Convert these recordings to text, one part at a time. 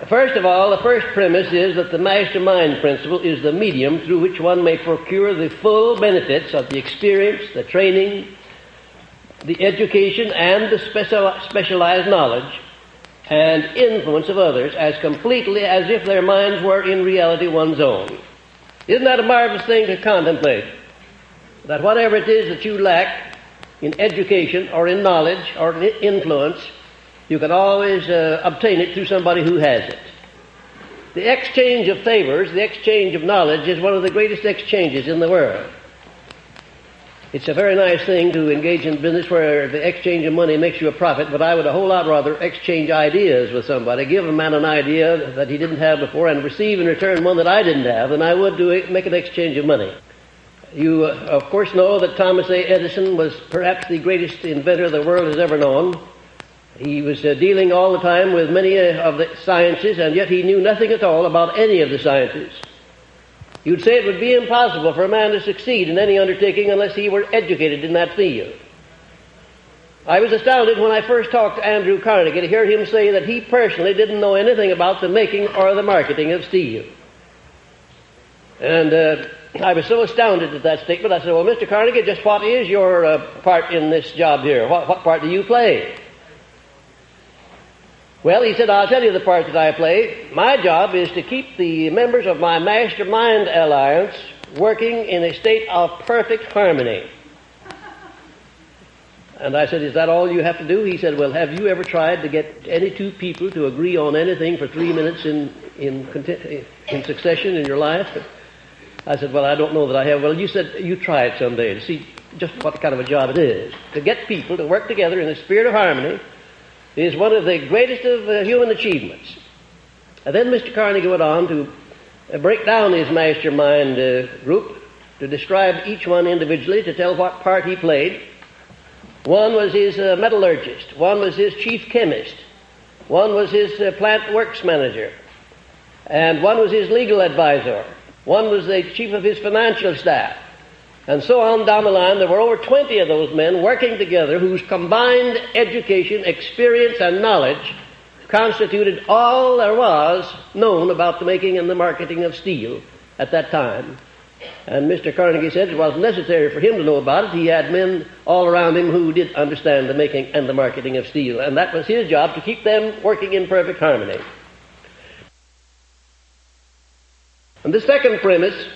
First of all, the first premise is that the Mastermind Principle is the medium through which one may procure the full benefits of the experience, the training, the education, and the specialized knowledge and influence of others as completely as if their minds were in reality one's own. Isn't that a marvelous thing to contemplate? That whatever it is that you lack in education or in knowledge or in influence, you can always obtain it through somebody who has it. The exchange of favors, the exchange of knowledge, is one of the greatest exchanges in the world. It's a very nice thing to engage in business where the exchange of money makes you a profit, but I would a whole lot rather exchange ideas with somebody, give a man an idea that he didn't have before, and receive in return one that I didn't have, than I would make an exchange of money. You, of course, know that Thomas A. Edison was perhaps the greatest inventor the world has ever known. He was dealing all the time with many of the sciences, and yet he knew nothing at all about any of the sciences. You'd say it would be impossible for a man to succeed in any undertaking unless he were educated in that field. I was astounded when I first talked to Andrew Carnegie to hear him say that he personally didn't know anything about the making or the marketing of steel. And I was so astounded at that statement, I said, well, Mr. Carnegie, just what is your part in this job here? What part do you play? Well, he said, I'll tell you the part that I play. My job is to keep the members of my Mastermind Alliance working in a state of perfect harmony. And I said, is that all you have to do? He said, well, have you ever tried to get any two people to agree on anything for 3 minutes in succession in your life? I said, well, I don't know that I have. Well, you said you try it someday to see just what kind of a job it is. To get people to work together in a spirit of harmony is one of the greatest of human achievements. And then Mr. Carnegie went on to break down his mastermind group, to describe each one individually, to tell what part he played. One was his metallurgist, one was his chief chemist, one was his plant works manager, and one was his legal advisor, one was the chief of his financial staff. And so on down the line, there were over 20 of those men working together whose combined education, experience, and knowledge constituted all there was known about the making and the marketing of steel at that time. And Mr. Carnegie said it wasn't necessary for him to know about it. He had men all around him who did understand the making and the marketing of steel. And that was his job, to keep them working in perfect harmony. And the second premise,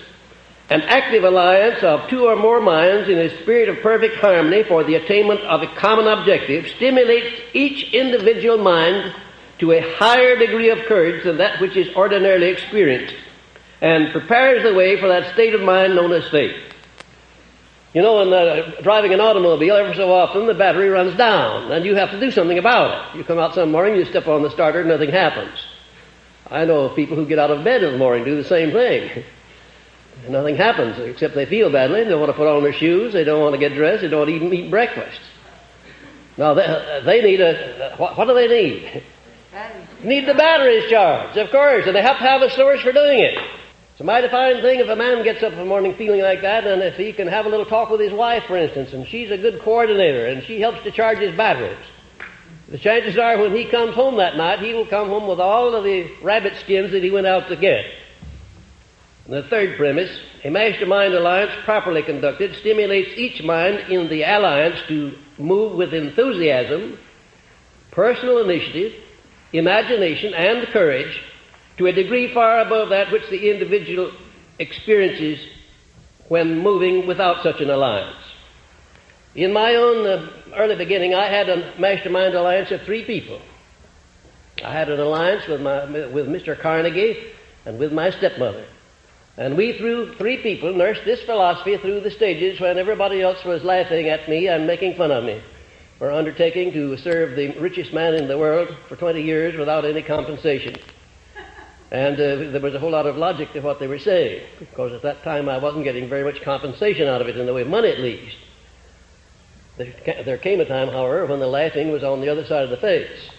an active alliance of two or more minds in a spirit of perfect harmony for the attainment of a common objective, stimulates each individual mind to a higher degree of courage than that which is ordinarily experienced, and prepares the way for that state of mind known as faith. You know, in driving an automobile, every so often the battery runs down, and you have to do something about it. You come out some morning, you step on the starter, nothing happens. I know of people who get out of bed in the morning, do the same thing. Nothing happens, except they feel badly. They don't want to put on their shoes. They don't want to get dressed. They don't even eat breakfast. Now, they need what do they need? Need the batteries charged, of course, and they have to have a source for doing it. It's a mighty fine thing if a man gets up in the morning feeling like that, and if he can have a little talk with his wife, for instance, and she's a good coordinator, and she helps to charge his batteries. The chances are when he comes home that night, he will come home with all of the rabbit skins that he went out to get. And the third premise, a mastermind alliance properly conducted stimulates each mind in the alliance to move with enthusiasm, personal initiative, imagination, and courage to a degree far above that which the individual experiences when moving without such an alliance. In my own early beginning, I had a mastermind alliance of 3 people. I had an alliance with Mr. Carnegie and with my stepmother. And we, through 3 people, nursed this philosophy through the stages when everybody else was laughing at me and making fun of me for undertaking to serve the richest man in the world for 20 years without any compensation. And there was a whole lot of logic to what they were saying, because at that time I wasn't getting very much compensation out of it, in the way of money at least. There came a time, however, when the laughing was on the other side of the face.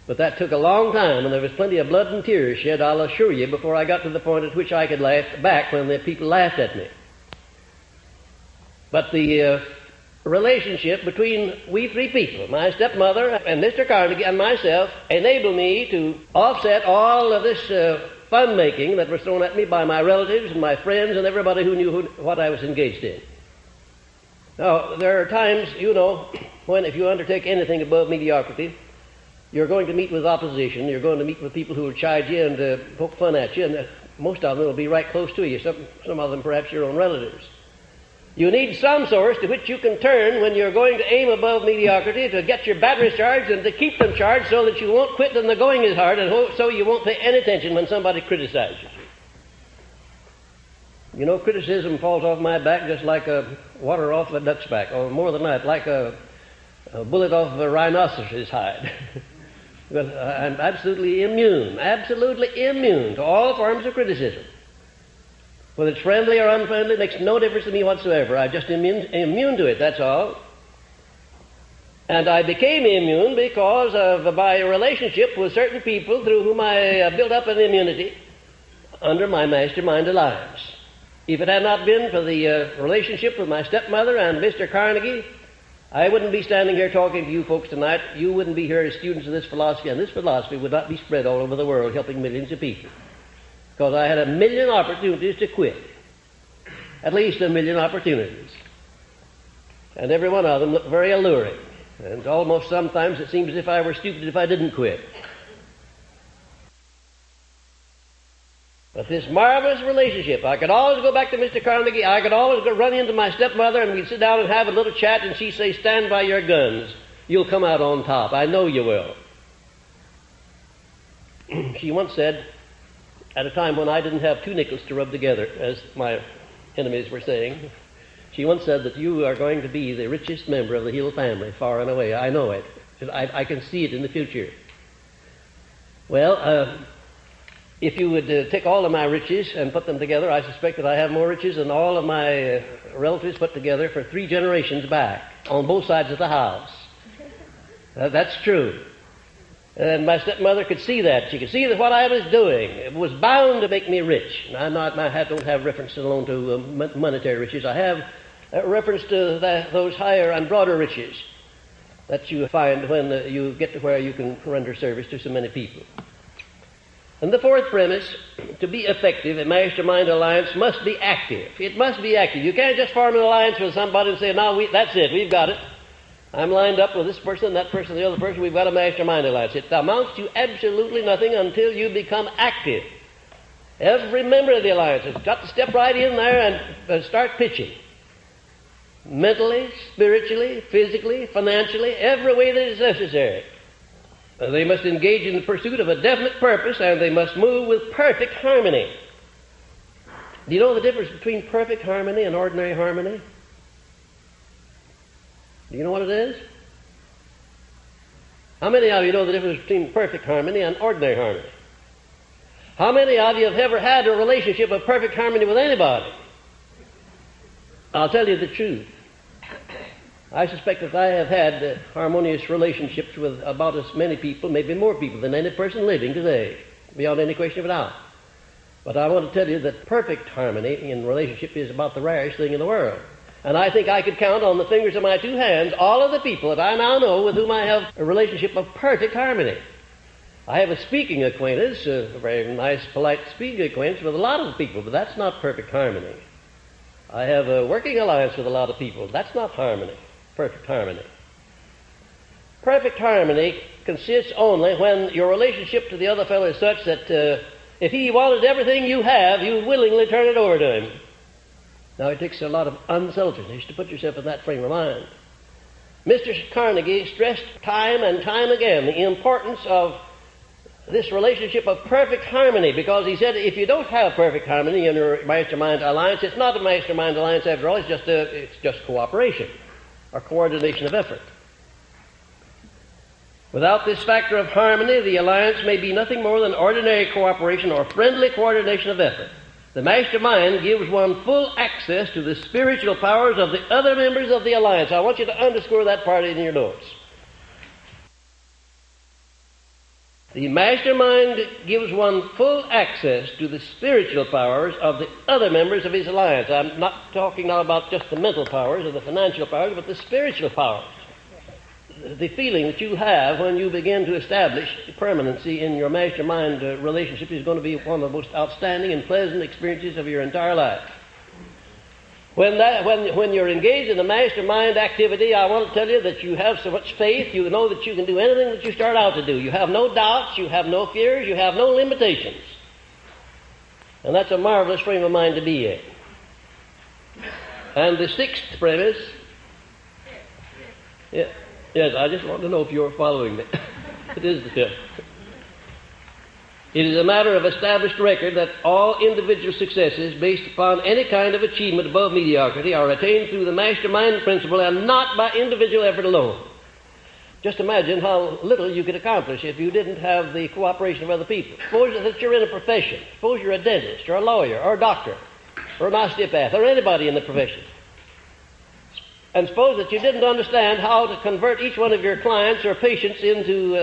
But that took a long time, and there was plenty of blood and tears shed, I'll assure you, before I got to the point at which I could laugh back when the people laughed at me. But the relationship between we three people, my stepmother and Mr. Carnegie and myself, enabled me to offset all of this fun-making that was thrown at me by my relatives and my friends and everybody who knew what I was engaged in. Now, there are times, you know, when if you undertake anything above mediocrity, you're going to meet with opposition, you're going to meet with people who will chide you and poke fun at you, and most of them will be right close to you, some of them perhaps your own relatives. You need some source to which you can turn when you're going to aim above mediocrity to get your batteries charged and to keep them charged so that you won't quit when the going is hard and so you won't pay any attention when somebody criticizes you. You know, criticism falls off my back just like water off a duck's back, or more than that, like a bullet off a rhinoceros's hide. But I'm absolutely immune to all forms of criticism. Whether it's friendly or unfriendly, it makes no difference to me whatsoever. I'm just immune to it, that's all. And I became immune because of my relationship with certain people through whom I built up an immunity under my Mastermind Alliance. If it had not been for the relationship with my stepmother and Mr. Carnegie, I wouldn't be standing here talking to you folks tonight. You wouldn't be here as students of this philosophy, and this philosophy would not be spread all over the world helping millions of people. Because I had a million opportunities to quit. At least a million opportunities. And every one of them looked very alluring. And almost sometimes it seems as if I were stupid if I didn't quit. But this marvelous relationship, I could always go back to Mr. Carnegie, I could always go run into my stepmother, and we'd sit down and have a little chat, and she'd say, "Stand by your guns. You'll come out on top. I know you will." She once said, at a time when I didn't have two nickels to rub together, as my enemies were saying, she once said that you are going to be the richest member of the Hill family, far and away. I know it. I can see it in the future. Well, if you would take all of my riches and put them together, I suspect that I have more riches than all of my relatives put together for 3 generations back, on both sides of the house. That's true. And my stepmother could see that. She could see that what I was doing was bound to make me rich. I don't have reference alone to monetary riches. I have reference to those higher and broader riches that you find when you get to where you can render service to so many people. And the fourth premise, to be effective, a Mastermind Alliance must be active. It must be active. You can't just form an alliance with somebody and say, "No, that's it, we've got it. I'm lined up with this person, that person, the other person, we've got a Mastermind Alliance." It amounts to absolutely nothing until you become active. Every member of the alliance has got to step right in there and start pitching. Mentally, spiritually, physically, financially, every way that is necessary. They must engage in the pursuit of a definite purpose, and they must move with perfect harmony. Do you know the difference between perfect harmony and ordinary harmony? Do you know what it is? How many of you know the difference between perfect harmony and ordinary harmony? How many of you have ever had a relationship of perfect harmony with anybody? I'll tell you the truth. I suspect that I have had harmonious relationships with about as many people, maybe more people than any person living today, beyond any question of a doubt. But I want to tell you that perfect harmony in relationship is about the rarest thing in the world. And I think I could count on the fingers of my 2 hands all of the people that I now know with whom I have a relationship of perfect harmony. I have a speaking acquaintance, a very nice, polite speaking acquaintance with a lot of people, but that's not perfect harmony. I have a working alliance with a lot of people. That's not harmony, perfect harmony. Perfect harmony consists only when your relationship to the other fellow is such that if he wanted everything you have, you would willingly turn it over to him. Now, it takes a lot of unselfishness to put yourself in that frame of mind. Mr. Carnegie stressed time and time again the importance of this relationship of perfect harmony, because he said if you don't have perfect harmony in your Mastermind Alliance, it's not a Mastermind Alliance after all, it's just cooperation or coordination of effort. Without this factor of harmony, the alliance may be nothing more than ordinary cooperation or friendly coordination of effort. The Mastermind gives one full access to the spiritual powers of the other members of the alliance. I want you to underscore that part in your notes. The mastermind gives one full access to the spiritual powers of the other members of his alliance. I'm not talking now about just the mental powers or the financial powers, but the spiritual powers. The feeling that you have when you begin to establish permanency in your mastermind relationship is going to be one of the most outstanding and pleasant experiences of your entire life. When you're engaged in a mastermind activity, I want to tell you that you have so much faith, you know that you can do anything that you start out to do. You have no doubts, you have no fears, you have no limitations. And that's a marvelous frame of mind to be in. And the sixth premise, yes, I just want to know if you're following me. It is the fifth. It is a matter of established record that all individual successes based upon any kind of achievement above mediocrity are attained through the mastermind principle and not by individual effort alone. Just imagine how little you could accomplish if you didn't have the cooperation of other people. Suppose that you're in a profession. Suppose you're a dentist or a lawyer or a doctor or an osteopath or anybody in the profession. And suppose that you didn't understand how to convert each one of your clients or patients into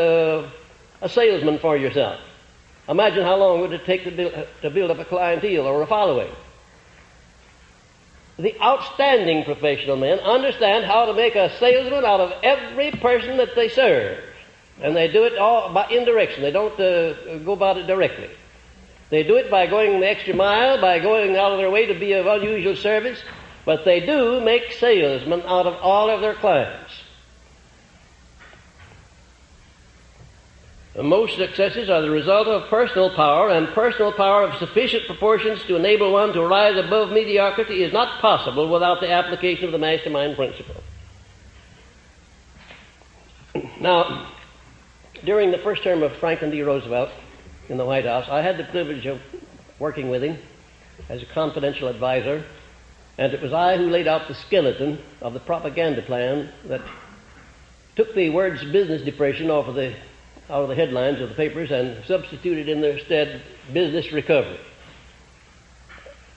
a salesman for yourself. Imagine how long would it take to build up a clientele or a following. The outstanding professional men understand how to make a salesman out of every person that they serve. And they do it all by indirection. They don't go about it directly. They do it by going the extra mile, by going out of their way to be of unusual service, but they do make salesmen out of all of their clients. Most successes are the result of personal power, and personal power of sufficient proportions to enable one to rise above mediocrity is not possible without the application of the mastermind principle. Now, during the first term of Franklin D. Roosevelt in the White House, I had the privilege of working with him as a confidential advisor, and it was I who laid out the skeleton of the propaganda plan that took the words business depression out of the headlines of the papers and substituted in their stead business recovery.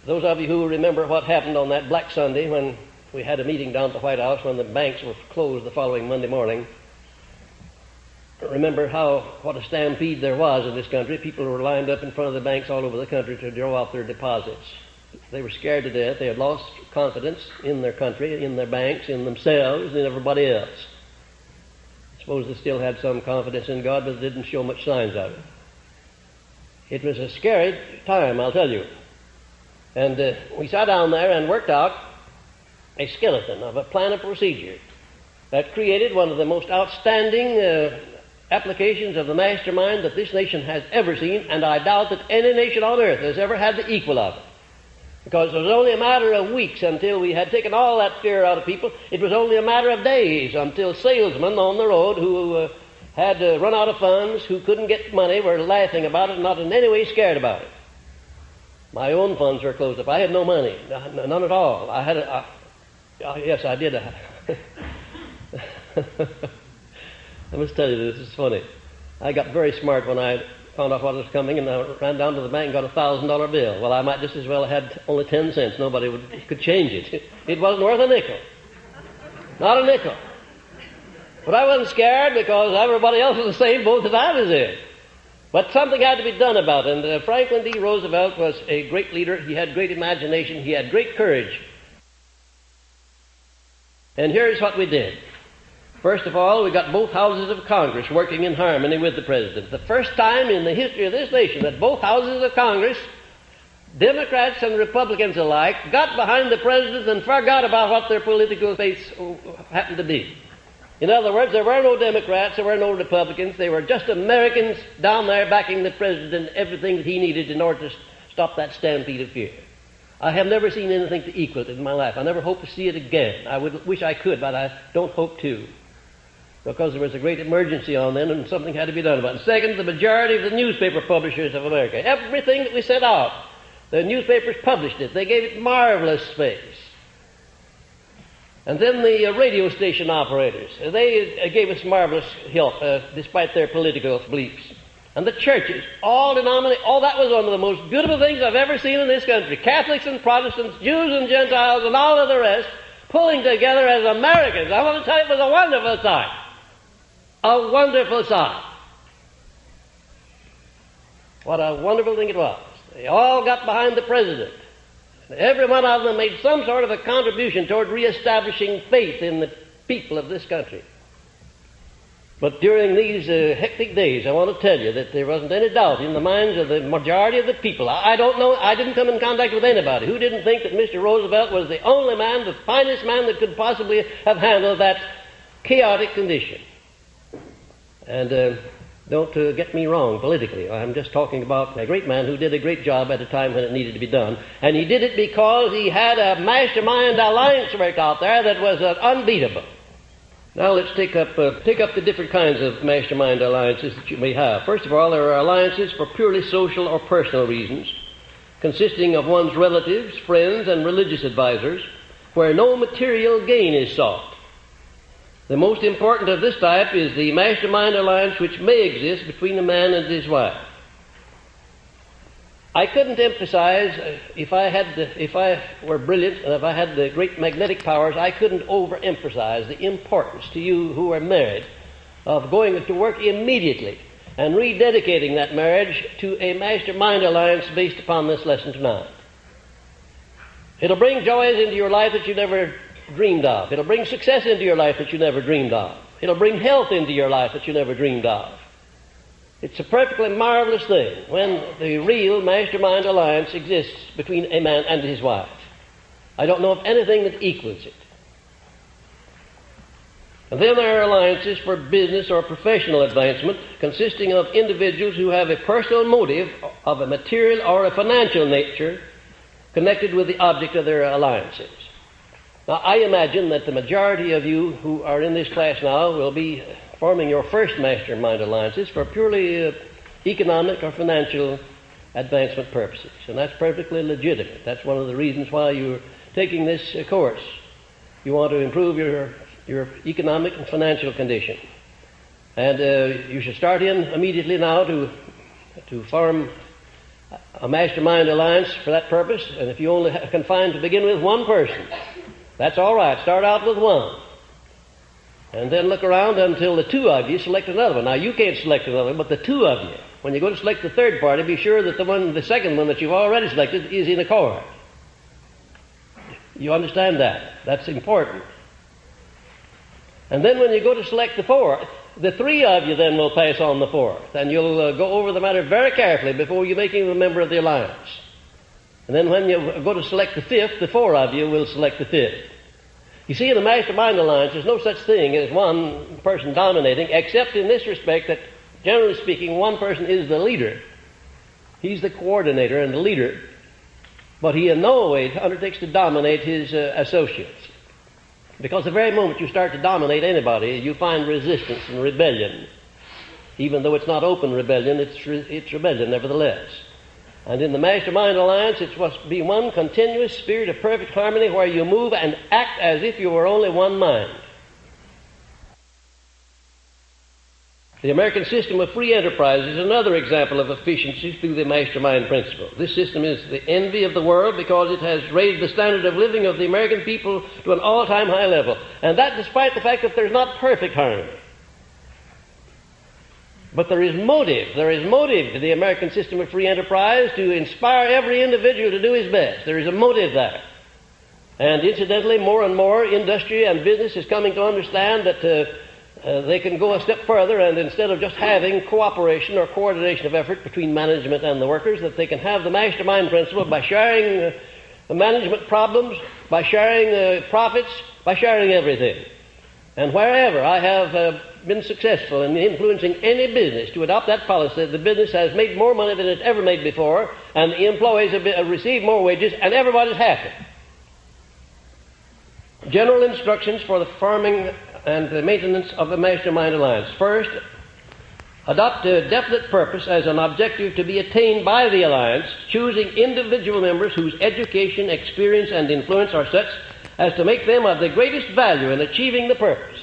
Those of you who remember what happened on that Black Sunday when we had a meeting down at the White House when the banks were closed the following Monday morning, remember what a stampede there was in this country. People were lined up in front of the banks all over the country to draw out their deposits. They were scared to death. They had lost confidence in their country, in their banks, in themselves, and everybody else. I suppose they still had some confidence in God, but they didn't show much signs of it. It was a scary time, I'll tell you. And we sat down there and worked out a skeleton of a plan of procedure that created one of the most outstanding applications of the mastermind that this nation has ever seen, and I doubt that any nation on earth has ever had the equal of it. Because it was only a matter of weeks until we had taken all that fear out of people. It was only a matter of days until salesmen on the road who had run out of funds, who couldn't get money, were laughing about it and not in any way scared about it. My own funds were closed up. I had no money, none at all. Yes, I did. I must tell you this is funny. I got very smart when I found out what was coming, and I ran down to the bank and got a $1,000 bill. Well, I might just as well have had only 10 cents. Nobody could change it. It wasn't worth a nickel. Not a nickel. But I wasn't scared because everybody else was the same boat that I was in. But something had to be done about it, and Franklin D. Roosevelt was a great leader. He had great imagination. He had great courage. And here's what we did. First of all, we got both houses of Congress working in harmony with the President. The first time in the history of this nation that both houses of Congress, Democrats and Republicans alike, got behind the President and forgot about what their political faiths happened to be. In other words, there were no Democrats, there were no Republicans, they were just Americans down there backing the President and everything that he needed in order to stop that stampede of fear. I have never seen anything to equal it in my life. I never hope to see it again. I wish I could, but I don't hope to. Because there was a great emergency on then and something had to be done about it. Second, the majority of the newspaper publishers of America, everything that we sent out, the newspapers published it. They gave it marvelous space. And then the radio station operators, they gave us marvelous help despite their political beliefs. And the churches, all denominations, that was one of the most beautiful things I've ever seen in this country. Catholics and Protestants, Jews and Gentiles, and all of the rest, pulling together as Americans. I want to tell you, it was a wonderful sight. A wonderful sight. What a wonderful thing it was. They all got behind the president. Every one of them made some sort of a contribution toward reestablishing faith in the people of this country. But during these hectic days, I want to tell you that there wasn't any doubt in the minds of the majority of the people. I don't know, I didn't come in contact with anybody who didn't think that Mr. Roosevelt was the only man, the finest man that could possibly have handled that chaotic condition. And don't get me wrong politically. I'm just talking about a great man who did a great job at a time when it needed to be done. And he did it because he had a mastermind alliance worked out there that was unbeatable. Now let's take up the different kinds of mastermind alliances that you may have. First of all, there are alliances for purely social or personal reasons, consisting of one's relatives, friends, and religious advisors, where no material gain is sought. The most important of this type is the mastermind alliance which may exist between a man and his wife. I couldn't emphasize, if I were brilliant and if I had the great magnetic powers, I couldn't overemphasize the importance to you who are married of going to work immediately and rededicating that marriage to a mastermind alliance based upon this lesson tonight. It'll bring joys into your life that you never dreamed of. It'll bring success into your life that you never dreamed of. It'll bring health into your life that you never dreamed of. It's a perfectly marvelous thing when the real mastermind alliance exists between a man and his wife. I don't know of anything that equals it. And then there are alliances for business or professional advancement, consisting of individuals who have a personal motive of a material or a financial nature connected with the object of their alliances. Now, I imagine that the majority of you who are in this class now will be forming your first mastermind alliances for purely economic or financial advancement purposes. And that's perfectly legitimate. That's one of the reasons why you're taking this course. You want to improve your economic and financial condition. And you should start in immediately now to form a mastermind alliance for that purpose. And if you only can find to begin with one person, that's all right. Start out with one. And then look around until the two of you select another one. Now, you can't select another one, but the two of you. When you go to select the third party, be sure that the second one that you've already selected is in accord. You understand that? That's important. And then when you go to select the fourth, the three of you then will pass on the fourth. And you'll go over the matter very carefully before you make him a member of the alliance. And then when you go to select the fifth, the four of you will select the fifth. You see, in the mastermind alliance, there's no such thing as one person dominating, except in this respect that, generally speaking, one person is the leader. He's the coordinator and the leader, but he in no way undertakes to dominate his associates. Because the very moment you start to dominate anybody, you find resistance and rebellion. Even though it's not open rebellion, it's rebellion nevertheless. And in the mastermind alliance, it must be one continuous spirit of perfect harmony where you move and act as if you were only one mind. The American system of free enterprise is another example of efficiency through the mastermind principle. This system is the envy of the world because it has raised the standard of living of the American people to an all-time high level. And that despite the fact that there's not perfect harmony. But there is motive to the American system of free enterprise to inspire every individual to do his best. There is a motive there. And incidentally, more and more industry and business is coming to understand that they can go a step further, and instead of just having cooperation or coordination of effort between management and the workers, that they can have the mastermind principle by sharing the management problems, by sharing profits, by sharing everything. And wherever I have been successful in influencing any business to adopt that policy, the business has made more money than it's ever made before, and the employees have received more wages, and everybody's happy. General instructions for the forming and the maintenance of a mastermind alliance. First, adopt a definite purpose as an objective to be attained by the alliance, choosing individual members whose education, experience, and influence are such as to make them of the greatest value in achieving the purpose.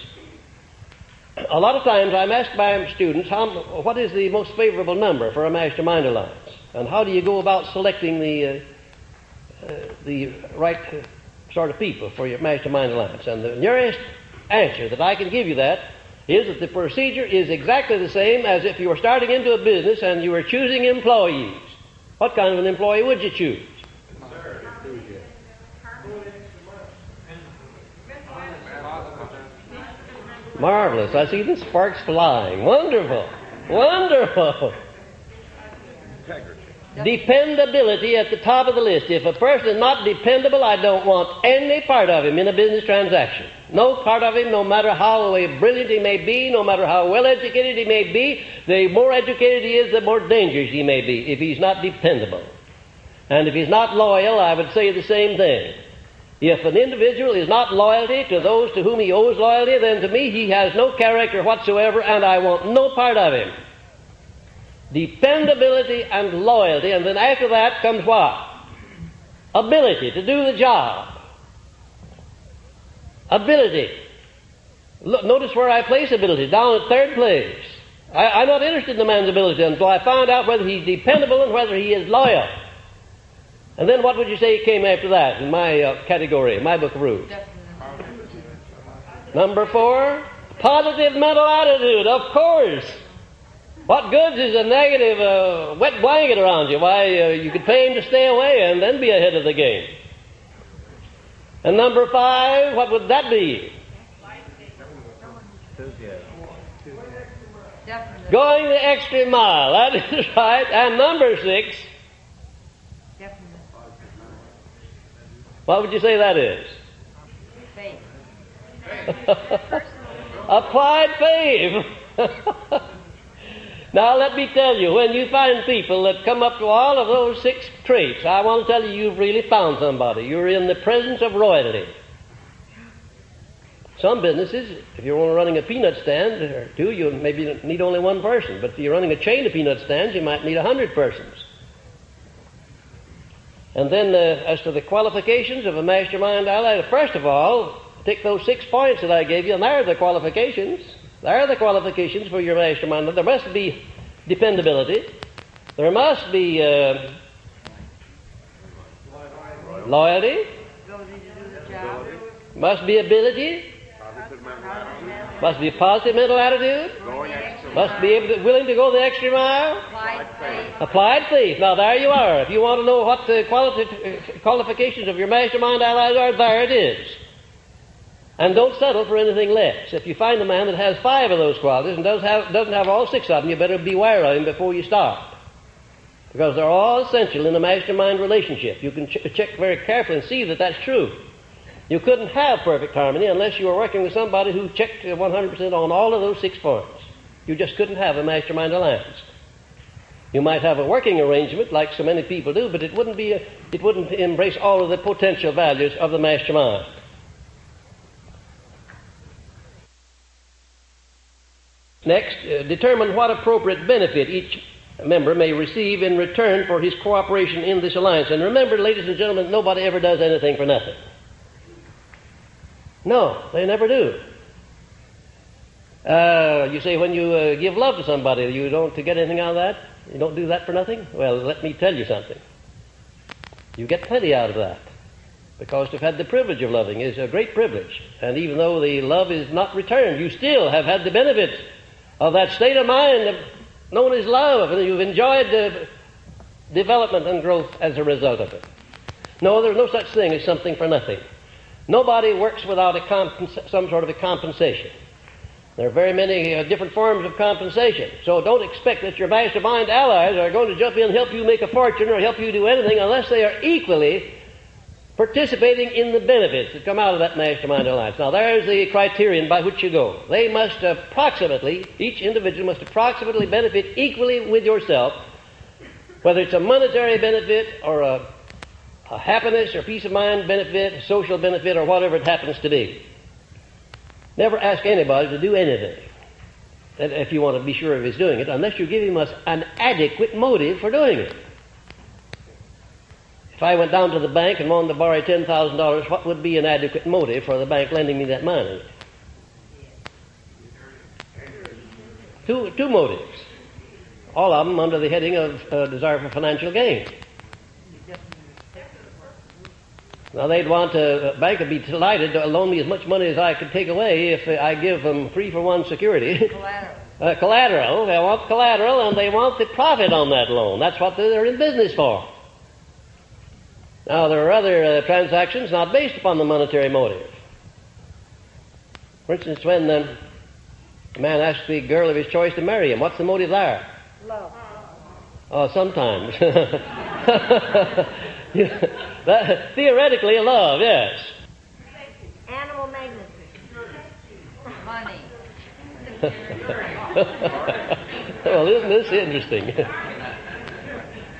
A lot of times I'm asked by students, what is the most favorable number for a mastermind alliance? And how do you go about selecting the right sort of people for your mastermind alliance? And the nearest answer that I can give you that is that the procedure is exactly the same as if you were starting into a business and you were choosing employees. What kind of an employee would you choose? Marvelous. I see the sparks flying. Wonderful. Wonderful. Dependability at the top of the list. If a person is not dependable, I don't want any part of him in a business transaction. No part of him, no matter how brilliant he may be, no matter how well educated he may be, the more educated he is, the more dangerous he may be if he's not dependable. And if he's not loyal, I would say the same thing. If an individual is not loyalty to those to whom he owes loyalty, then to me he has no character whatsoever, and I want no part of him. Dependability and loyalty, and then after that comes what? Ability to do the job. Ability. Look, notice where I place ability, down at third place. I'm not interested in the man's ability until I find out whether he's dependable and whether he is loyal. And then what would you say came after that in my category, my book of rules? Number 4, positive mental attitude, of course. What good is a negative wet blanket around you? Why, you could pay him to stay away and then be ahead of the game. And number 5, what would that be? Going the extra mile. That is right. And number 6, what would you say that is? Faith. Applied faith. Now let me tell you, when you find people that come up to all of those 6 traits, I want to tell you you've really found somebody. You're in the presence of royalty. Some businesses, if you're running a peanut stand or 2, you maybe need only 1 person. But if you're running a chain of peanut stands, you might need 100 persons. And then as to the qualifications of a mastermind ally, first of all, take those 6 points that I gave you, and there are the qualifications. There are the qualifications for your mastermind. There must be dependability. There must be loyalty. Must be ability. Must be a positive mental attitude. Must be willing to go the extra mile. Applied faith. Now there you are. If you want to know what the qualifications of your mastermind allies are, there it is. And don't settle for anything less. If you find a man that has 5 of those qualities and doesn't have all 6 of them, you better beware of him before you start. Because they're all essential in a mastermind relationship. You can check very carefully and see that that's true. You couldn't have perfect harmony unless you were working with somebody who checked 100% on all of those 6 points. You just couldn't have a mastermind alliance. You might have a working arrangement like so many people do, but it wouldn't embrace all of the potential values of the mastermind. Next, determine what appropriate benefit each member may receive in return for his cooperation in this alliance. And remember, ladies and gentlemen, nobody ever does anything for nothing. No, they never do. You say when you give love to somebody, you don't get anything out of that? You don't do that for nothing? Well, let me tell you something. You get plenty out of that. Because to have had the privilege of loving is a great privilege. And even though the love is not returned, you still have had the benefits of that state of mind known as love, and you've enjoyed the development and growth as a result of it. No, there's no such thing as something for nothing. Nobody works without some sort of a compensation. There are very many different forms of compensation. So don't expect that your mastermind allies are going to jump in and help you make a fortune or help you do anything unless they are equally participating in the benefits that come out of that mastermind alliance. Now, there's the criterion by which you go. They must each individual must approximately benefit equally with yourself, whether it's a monetary benefit or a happiness or peace of mind benefit, a social benefit, or whatever it happens to be. Never ask anybody to do anything, if you want to be sure of his doing it, unless you give him an adequate motive for doing it. If I went down to the bank and wanted to borrow $10,000, what would be an adequate motive for the bank lending me that money? 2 motives. All of them under the heading of desire for financial gain. Now they'd want a bank would be delighted to loan me as much money as I could take away if I give them 3-for-1 security. Collateral. They want collateral and they want the profit on that loan. That's what they're in business for. Now there are other transactions not based upon the monetary motive. For instance, when a man asks the girl of his choice to marry him, what's the motive there? Love. Oh, sometimes. Theoretically, love, yes. Animal magnetism. Money. Well, isn't this interesting?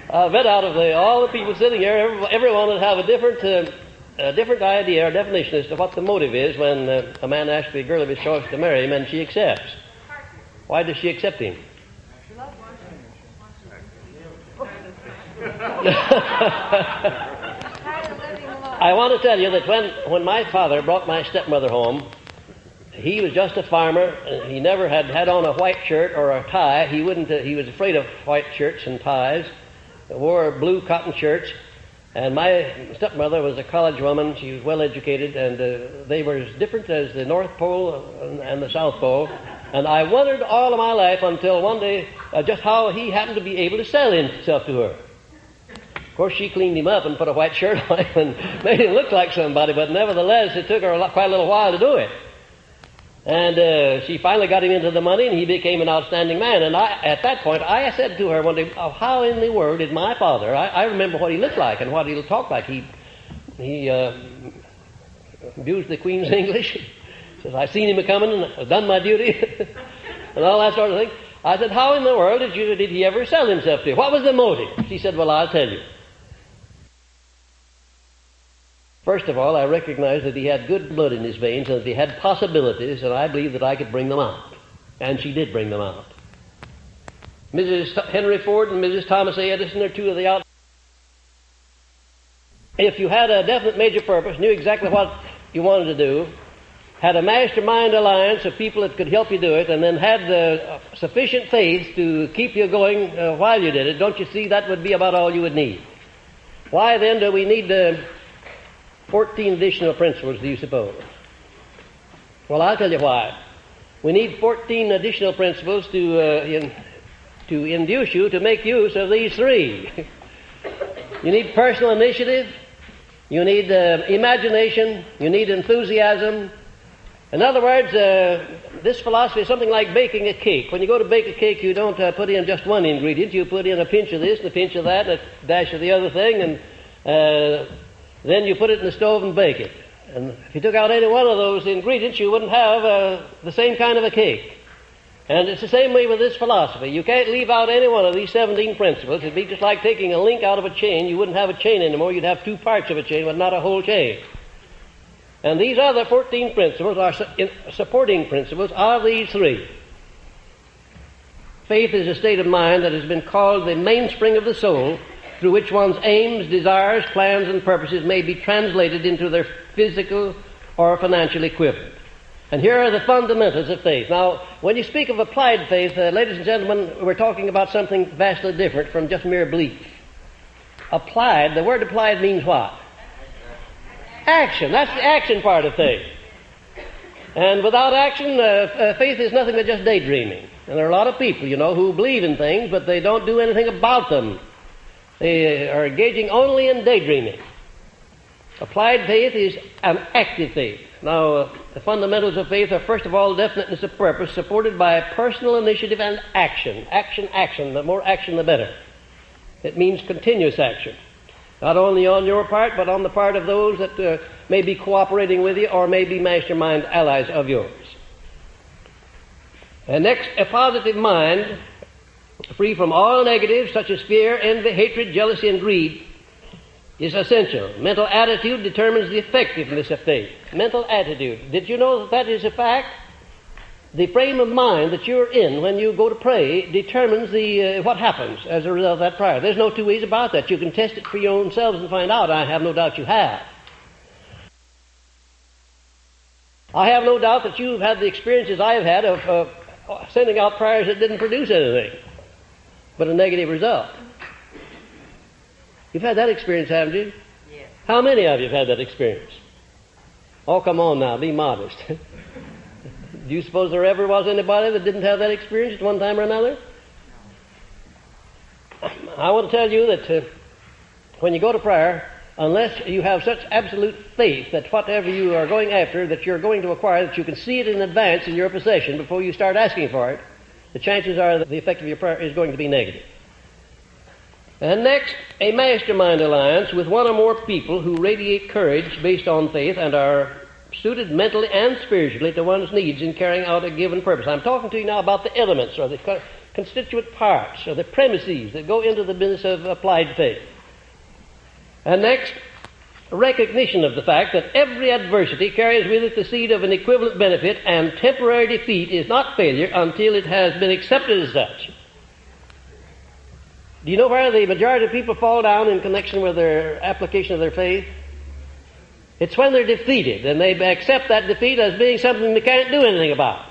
I bet out of all the people sitting here, everyone would have a different idea or definition as to what the motive is when a man asks the girl of his choice to marry him and she accepts. Why does she accept him? I want to tell you that when my father brought my stepmother home, he was just a farmer. He never had on a white shirt or a tie. He was afraid of white shirts and ties. He wore blue cotton shirts. And my stepmother was a college woman. She was well educated, and they were as different as the North Pole and the South Pole. And I wondered all of my life until one day just how he happened to be able to sell himself to her. Of course, she cleaned him up and put a white shirt on him and made him look like somebody, but nevertheless, it took her quite a little while to do it. And she finally got him into the money, and he became an outstanding man. And at that point, I said to her one day, oh, how in the world did my father, I remember what he looked like and what he talked like. He abused the Queen's English. Says, I seen him a-coming and I've done my duty, and all that sort of thing. I said, how in the world did he ever sell himself to you? What was the motive? She said, well, I'll tell you. First of all, I recognized that he had good blood in his veins and that he had possibilities, and I believed that I could bring them out. And she did bring them out. Mrs. Henry Ford and Mrs. Thomas A. Edison are two of the out. If you had a definite major purpose, knew exactly what you wanted to do, had a mastermind alliance of people that could help you do it, and then had sufficient faith to keep you going while you did it, don't you see that would be about all you would need? Why then do we need 14 additional principles, do you suppose? Well, I'll tell you why. We need 14 additional principles to induce you to make use of these three. You need personal initiative, you need imagination, you need enthusiasm. In other words, this philosophy is something like baking a cake. When you go to bake a cake, you don't put in just one ingredient. You put in a pinch of this and a pinch of that and a dash of the other thing, and then you put it in the stove and bake it. And if you took out any one of those ingredients, you wouldn't have the same kind of a cake. And it's the same way with this philosophy. You can't leave out any one of these 17 principles. It'd be just like taking a link out of a chain. You wouldn't have a chain anymore. You'd have two parts of a chain, but not a whole chain. And these other 14 principles, are supporting principles, are these three. Faith is a state of mind that has been called the mainspring of the soul, through which one's aims, desires, plans, and purposes may be translated into their physical or financial equivalent. And here are the fundamentals of faith. Now, when you speak of applied faith, ladies and gentlemen, we're talking about something vastly different from just mere belief. Applied, the word applied means what? Action. That's the action part of faith. And without action, faith is nothing but just daydreaming. And there are a lot of people, who believe in things, but they don't do anything about them. They are engaging only in daydreaming. Applied faith is an active faith. Now, the fundamentals of faith are, first of all, definiteness of purpose, supported by personal initiative and action. Action. The more action, the better. It means continuous action. Not only on your part, but on the part of those that may be cooperating with you or may be mastermind allies of yours. And next, a positive mind, free from all negatives such as fear, envy, hatred, jealousy, and greed, is essential. Mental attitude determines the effectiveness of faith. Mental attitude. Did you know that is a fact? The frame of mind that you're in when you go to pray determines what happens as a result of that prayer. There's no two ways about that. You can test it for your own selves and find out. I have no doubt you have. I have no doubt that you've had the experiences I've had of sending out prayers that didn't produce anything but a negative result. You've had that experience, haven't you? Yes. How many of you have had that experience? Oh, come on now, be modest. Do you suppose there ever was anybody that didn't have that experience at one time or another? I want to tell you that when you go to prayer, unless you have such absolute faith that whatever you are going after, that you're going to acquire, that you can see it in advance in your possession before you start asking for it, the chances are that the effect of your prayer is going to be negative. And next, a mastermind alliance with one or more people who radiate courage based on faith and are suited mentally and spiritually to one's needs in carrying out a given purpose. I'm talking to you now about the elements or the constituent parts or the premises that go into the business of applied faith. And next, recognition of the fact that every adversity carries with it the seed of an equivalent benefit, and temporary defeat is not failure until it has been accepted as such. Do you know where the majority of people fall down in connection with their application of their faith? It's when they're defeated, and they accept that defeat as being something they can't do anything about.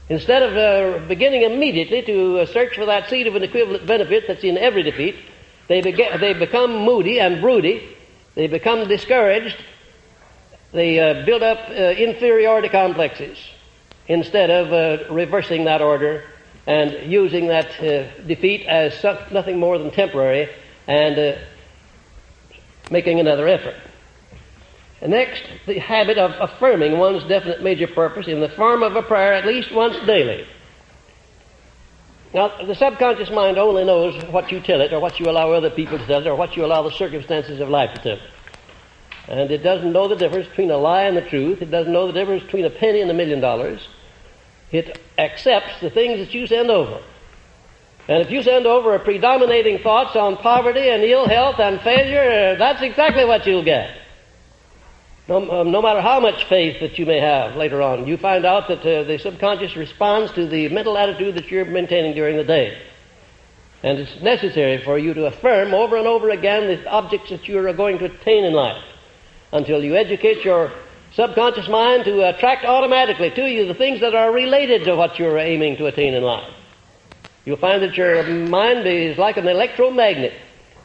Instead of beginning immediately to search for that seed of an equivalent benefit that's in every defeat, they become moody and broody. They become discouraged. They build up inferiority complexes instead of reversing that order and using that defeat as nothing more than temporary and making another effort. And next, the habit of affirming one's definite major purpose in the form of a prayer at least once daily. Now, the subconscious mind only knows what you tell it, or what you allow other people to tell it, or what you allow the circumstances of life to tell it. And it doesn't know the difference between a lie and the truth. It doesn't know the difference between a penny and $1 million. It accepts the things that you send over. And if you send over predominating thoughts on poverty and ill health and failure, that's exactly what you'll get. No matter how much faith that you may have later on, you find out that the subconscious responds to the mental attitude that you're maintaining during the day. And it's necessary for you to affirm over and over again the objects that you are going to attain in life until you educate your subconscious mind to attract automatically to you the things that are related to what you're aiming to attain in life. You'll find that your mind is like an electromagnet.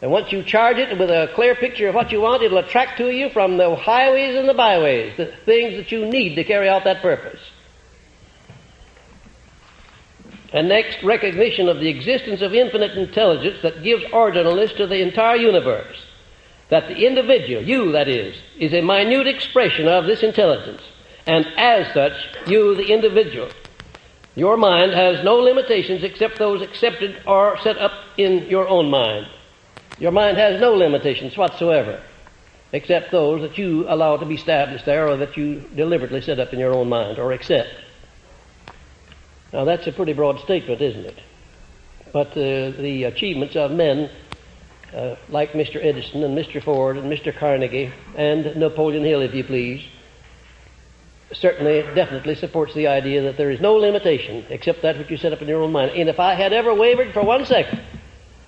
And once you charge it with a clear picture of what you want, it'll attract to you from the highways and the byways the things that you need to carry out that purpose. And next, recognition of the existence of infinite intelligence that gives ordinalness to the entire universe. That the individual, you that is a minute expression of this intelligence. And as such, you, the individual, your mind has no limitations except those accepted or set up in your own mind. Your mind has no limitations whatsoever, except those that you allow to be established there or that you deliberately set up in your own mind or accept. Now that's a pretty broad statement, isn't it? But the achievements of men like Mr. Edison and Mr. Ford and Mr. Carnegie and Napoleon Hill, if you please, certainly, definitely supports the idea that there is no limitation except that which you set up in your own mind. And if I had ever wavered for 1 second,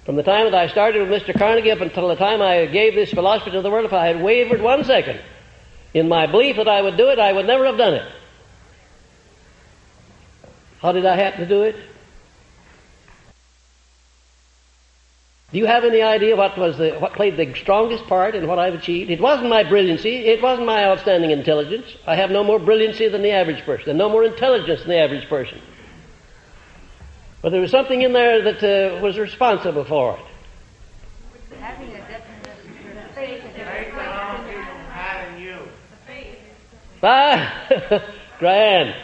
from the time that I started with Mr. Carnegie up until the time I gave this philosophy to the world, if I had wavered 1 second in my belief that I would do it, I would never have done it. How did I happen to do it? Do you have any idea what played the strongest part in what I've achieved? It wasn't my brilliancy. It wasn't my outstanding intelligence. I have no more brilliancy than the average person, and no more intelligence than the average person. But there was something in there that was responsible for it. Having a definition of faith Grand.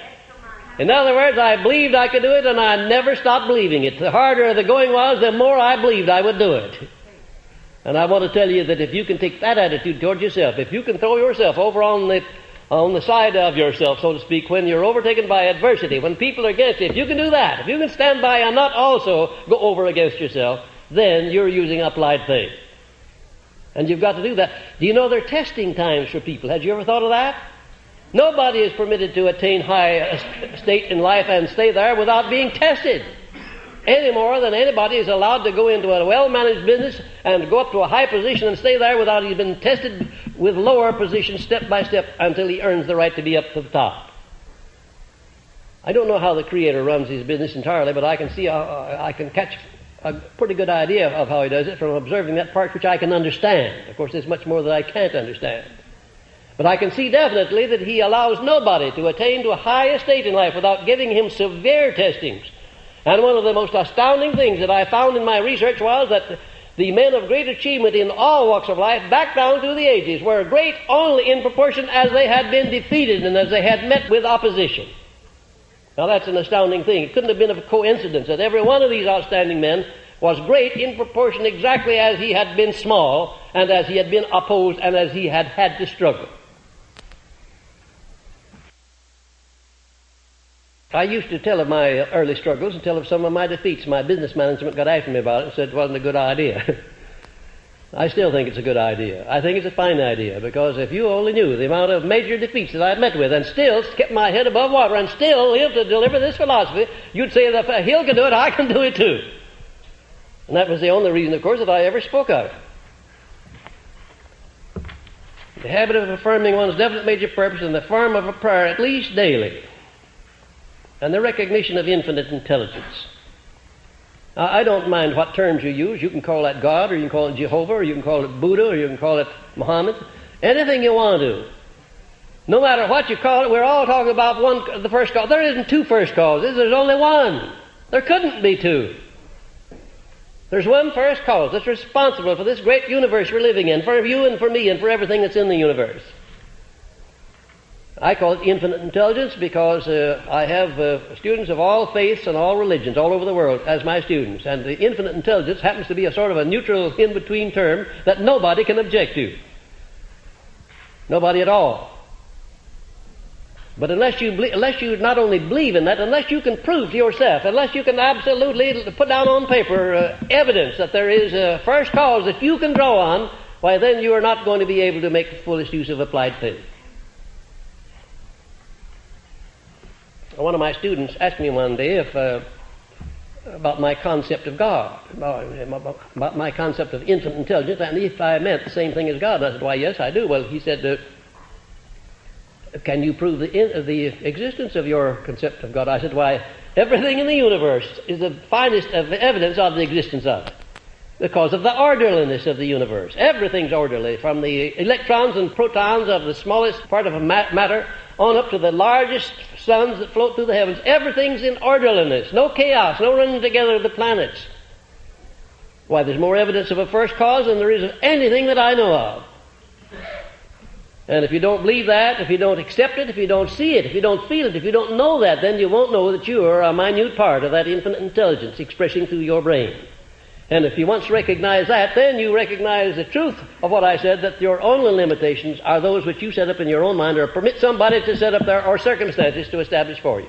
In other words, I believed I could do it, and I never stopped believing it. The harder the going was, the more I believed I would do it. And I want to tell you that if you can take that attitude toward yourself, if you can throw yourself over on the side of yourself, so to speak, when you're overtaken by adversity, when people are against you, if you can do that, if you can stand by and not also go over against yourself, then you're using applied faith. And you've got to do that. Do you know there are testing times for people? Had you ever thought of that? Nobody is permitted to attain high state in life and stay there without being tested. Any more than anybody is allowed to go into a well-managed business and go up to a high position and stay there without he's been tested with lower positions step by step until he earns the right to be up to the top. I don't know how the Creator runs his business entirely, but I can see, I can catch a pretty good idea of how he does it from observing that part which I can understand. Of course, there's much more that I can't understand. But I can see definitely that he allows nobody to attain to a high estate in life without giving him severe testings. And one of the most astounding things that I found in my research was that the men of great achievement in all walks of life, back down through the ages, were great only in proportion as they had been defeated and as they had met with opposition. Now that's an astounding thing. It couldn't have been a coincidence that every one of these outstanding men was great in proportion exactly as he had been small and as he had been opposed and as he had had to struggle. I used to tell of my early struggles and tell of some of my defeats. My business management got after me about it and said it wasn't a good idea. I still think it's a good idea. I think it's a fine idea, because if you only knew the amount of major defeats that I've met with and still kept my head above water and still lived to deliver this philosophy, you'd say that if Hill can do it, I can do it too. And that was the only reason, of course, that I ever spoke of it. The habit of affirming one's definite major purpose in the form of a prayer at least daily, and the recognition of infinite intelligence. Now, I don't mind what terms you use. You can call that God, or you can call it Jehovah, or you can call it Buddha, or you can call it Muhammad. Anything you want to. No matter what you call it, we're all talking about the first cause. There isn't two first causes. There's only one. There couldn't be two. There's one first cause that's responsible for this great universe we're living in, for you and for me and for everything that's in the universe. I call it infinite intelligence because I have students of all faiths and all religions all over the world as my students. And the infinite intelligence happens to be a sort of a neutral in-between term that nobody can object to. Nobody at all. But unless you not only believe in that, unless you can prove to yourself, unless you can absolutely put down on paper evidence that there is a first cause that you can draw on, why then you are not going to be able to make the fullest use of applied faith. One of my students asked me one day about my concept of God, about my concept of infinite intelligence, and if I meant the same thing as God. And I said, why, yes, I do. Well, he said, can you prove the existence of your concept of God? I said, why, everything in the universe is the finest of evidence of the existence of it, because of the orderliness of the universe. Everything's orderly, from the electrons and protons of the smallest part of matter on up to the largest suns that float through the heavens. Everything's in orderliness. No chaos, no running together of the planets. Why, there's more evidence of a first cause than there is of anything that I know of. And if you don't believe that, if you don't accept it, if you don't see it, if you don't feel it, if you don't know that, then you won't know that you are a minute part of that infinite intelligence expressing through your brain. And if you once recognize that, then you recognize the truth of what I said, that your only limitations are those which you set up in your own mind or permit somebody to set up there or circumstances to establish for you.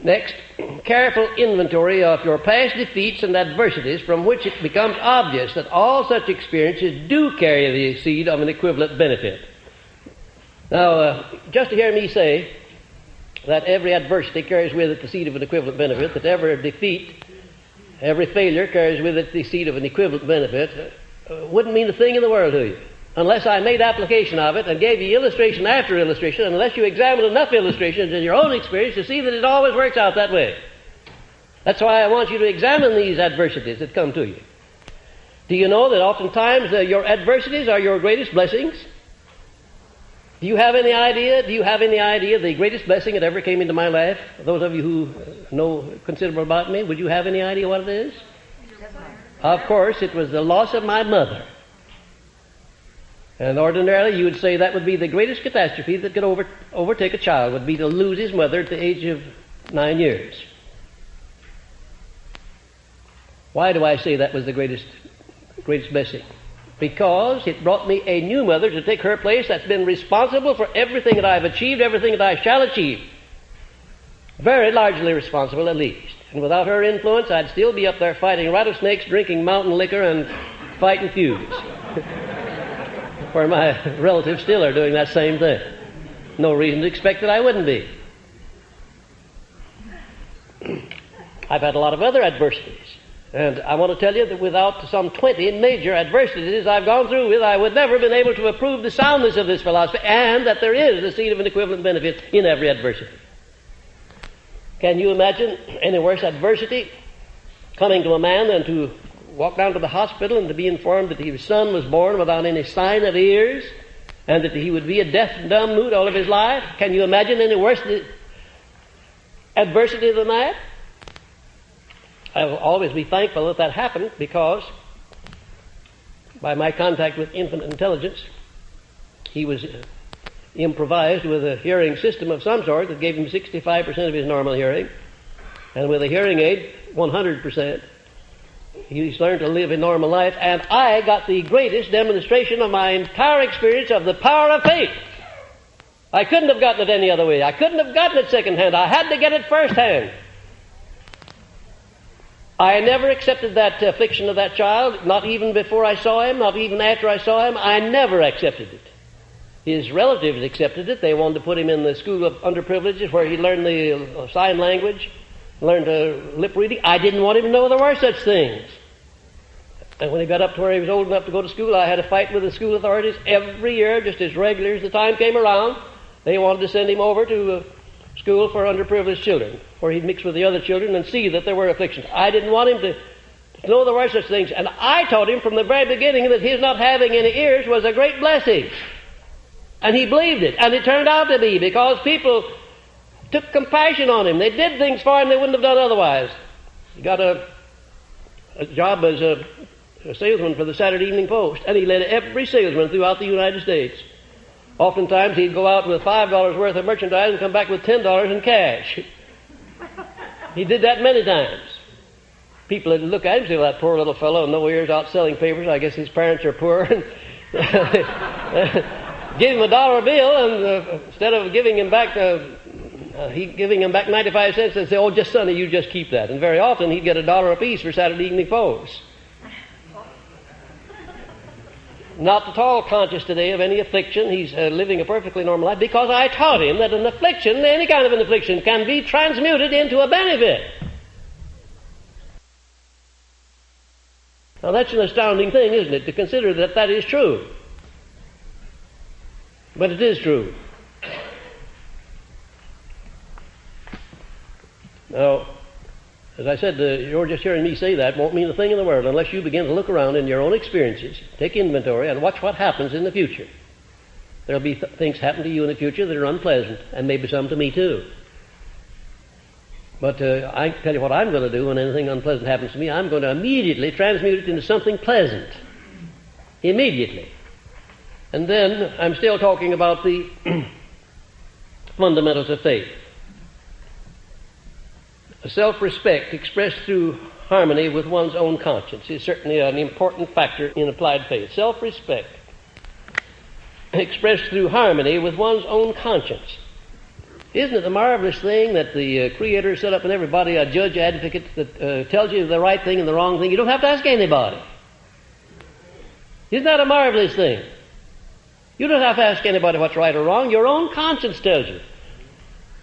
Next, careful inventory of your past defeats and adversities, from which it becomes obvious that all such experiences do carry the seed of an equivalent benefit. Now, just to hear me say that every adversity carries with it the seed of an equivalent benefit, that every defeat, every failure carries with it the seed of an equivalent benefit, wouldn't mean a thing in the world to you, unless I made application of it and gave you illustration after illustration, unless you examined enough illustrations in your own experience to see that it always works out that way. That's why I want you to examine these adversities that come to you. Do you know that oftentimes your adversities are your greatest blessings? Do you have any idea the greatest blessing that ever came into my life? Those of you who know considerable about me, would you have any idea what it is? Of course, it was the loss of my mother. And ordinarily you would say that would be the greatest catastrophe that could overtake a child, would be to lose his mother at the age of 9 years. Why do I say that was the greatest blessing? Because it brought me a new mother to take her place that's been responsible for everything that I've achieved, everything that I shall achieve. Very largely responsible, at least. And without her influence, I'd still be up there fighting rattlesnakes, drinking mountain liquor, and fighting feuds. Where my relatives still are doing that same thing. No reason to expect that I wouldn't be. I've had a lot of other adversities. And I want to tell you that without some 20 major adversities I've gone through with, I would never have been able to approve the soundness of this philosophy, and that there is the seed of an equivalent benefit in every adversity. Can you imagine any worse adversity coming to a man than to walk down to the hospital and to be informed that his son was born without any sign of ears and that he would be a deaf and dumb mute all of his life? Can you imagine any worse adversity than that? I will always be thankful that that happened, because by my contact with infinite intelligence, he was improvised with a hearing system of some sort that gave him 65% of his normal hearing, and with a hearing aid, 100%. He's learned to live a normal life, and I got the greatest demonstration of my entire experience of the power of faith. I couldn't have gotten it any other way. I couldn't have gotten it secondhand. I had to get it firsthand. I never accepted that affliction of that child, not even before I saw him, not even after I saw him. I never accepted it. His relatives accepted it. They wanted to put him in the school of underprivileged where he learned the sign language, learned lip reading. I didn't want him to know there were such things. And when he got up to where he was old enough to go to school, I had a fight with the school authorities every year, just as regular as the time came around. They wanted to send him over to school for underprivileged children, where he'd mix with the other children and see that there were afflictions. I didn't want him to know there were such things. And I taught him from the very beginning that his not having any ears was a great blessing. And he believed it. And it turned out to be, because people took compassion on him. They did things for him they wouldn't have done otherwise. He got a job as a salesman for the Saturday Evening Post, and he led every salesman throughout the United States. Oftentimes he'd go out with $5 worth of merchandise and come back with $10 in cash. He did that many times. People would look at him and say, well, that poor little fellow, no ears, out selling papers. I guess his parents are poor. Give him a dollar bill, and instead of giving him back 95 cents, they'd say, oh, just Sonny, you just keep that. And very often he'd get $1 apiece for Saturday Evening Post. Not at all conscious today of any affliction. He's living a perfectly normal life, because I taught him that an affliction, any kind of an affliction, can be transmuted into a benefit. Now that's an astounding thing, isn't it, to consider that that is true. But it is true. Now, as I said, you're just hearing me say that won't mean a thing in the world unless you begin to look around in your own experiences, take inventory, and watch what happens in the future. There'll be things happen to you in the future that are unpleasant, and maybe some to me too. But I tell you what I'm going to do when anything unpleasant happens to me. I'm going to immediately transmute it into something pleasant. Immediately. And then I'm still talking about the fundamentals of faith. Self-respect expressed through harmony with one's own conscience is certainly an important factor in applied faith. Self-respect expressed through harmony with one's own conscience. Isn't it a marvelous thing that the Creator set up in everybody a judge advocate that tells you the right thing and the wrong thing? You don't have to ask anybody. Isn't that a marvelous thing? You don't have to ask anybody what's right or wrong. Your own conscience tells you.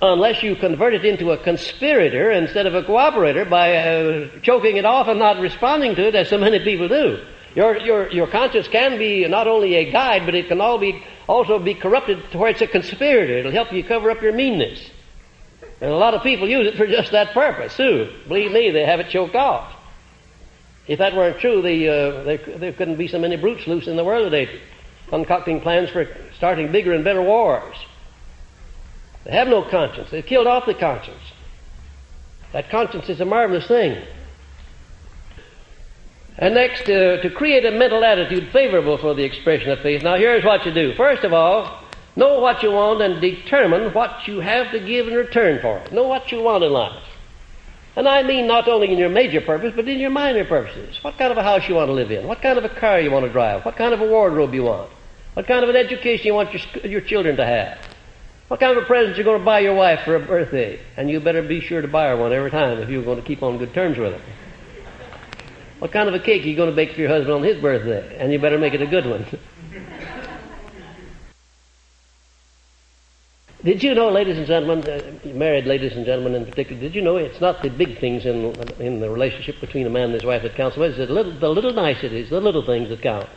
Unless you convert it into a conspirator instead of a cooperator by choking it off and not responding to it, as so many people do. Your conscience can be not only a guide, but it can also be corrupted to where it's a conspirator. It'll help you cover up your meanness. And a lot of people use it for just that purpose, too. Believe me, they have it choked off. If that weren't true, there couldn't be so many brutes loose in the world today, concocting plans for starting bigger and better wars. They have no conscience. They've killed off the conscience. That conscience is a marvelous thing. And next, to create a mental attitude favorable for the expression of faith. Now, here's what you do. First of all, know what you want and determine what you have to give in return for it. Know what you want in life. And I mean not only in your major purpose, but in your minor purposes. What kind of a house you want to live in? What kind of a car you want to drive? What kind of a wardrobe you want? What kind of an education you want your children to have? What kind of a present you're going to buy your wife for a birthday? And you better be sure to buy her one every time if you're going to keep on good terms with her. What kind of a cake are you going to bake for your husband on his birthday? And you better make it a good one. Did you know, ladies and gentlemen, married ladies and gentlemen in particular, did you know it's not the big things in the relationship between a man and his wife that counts, but it's the little niceties, the little things that count.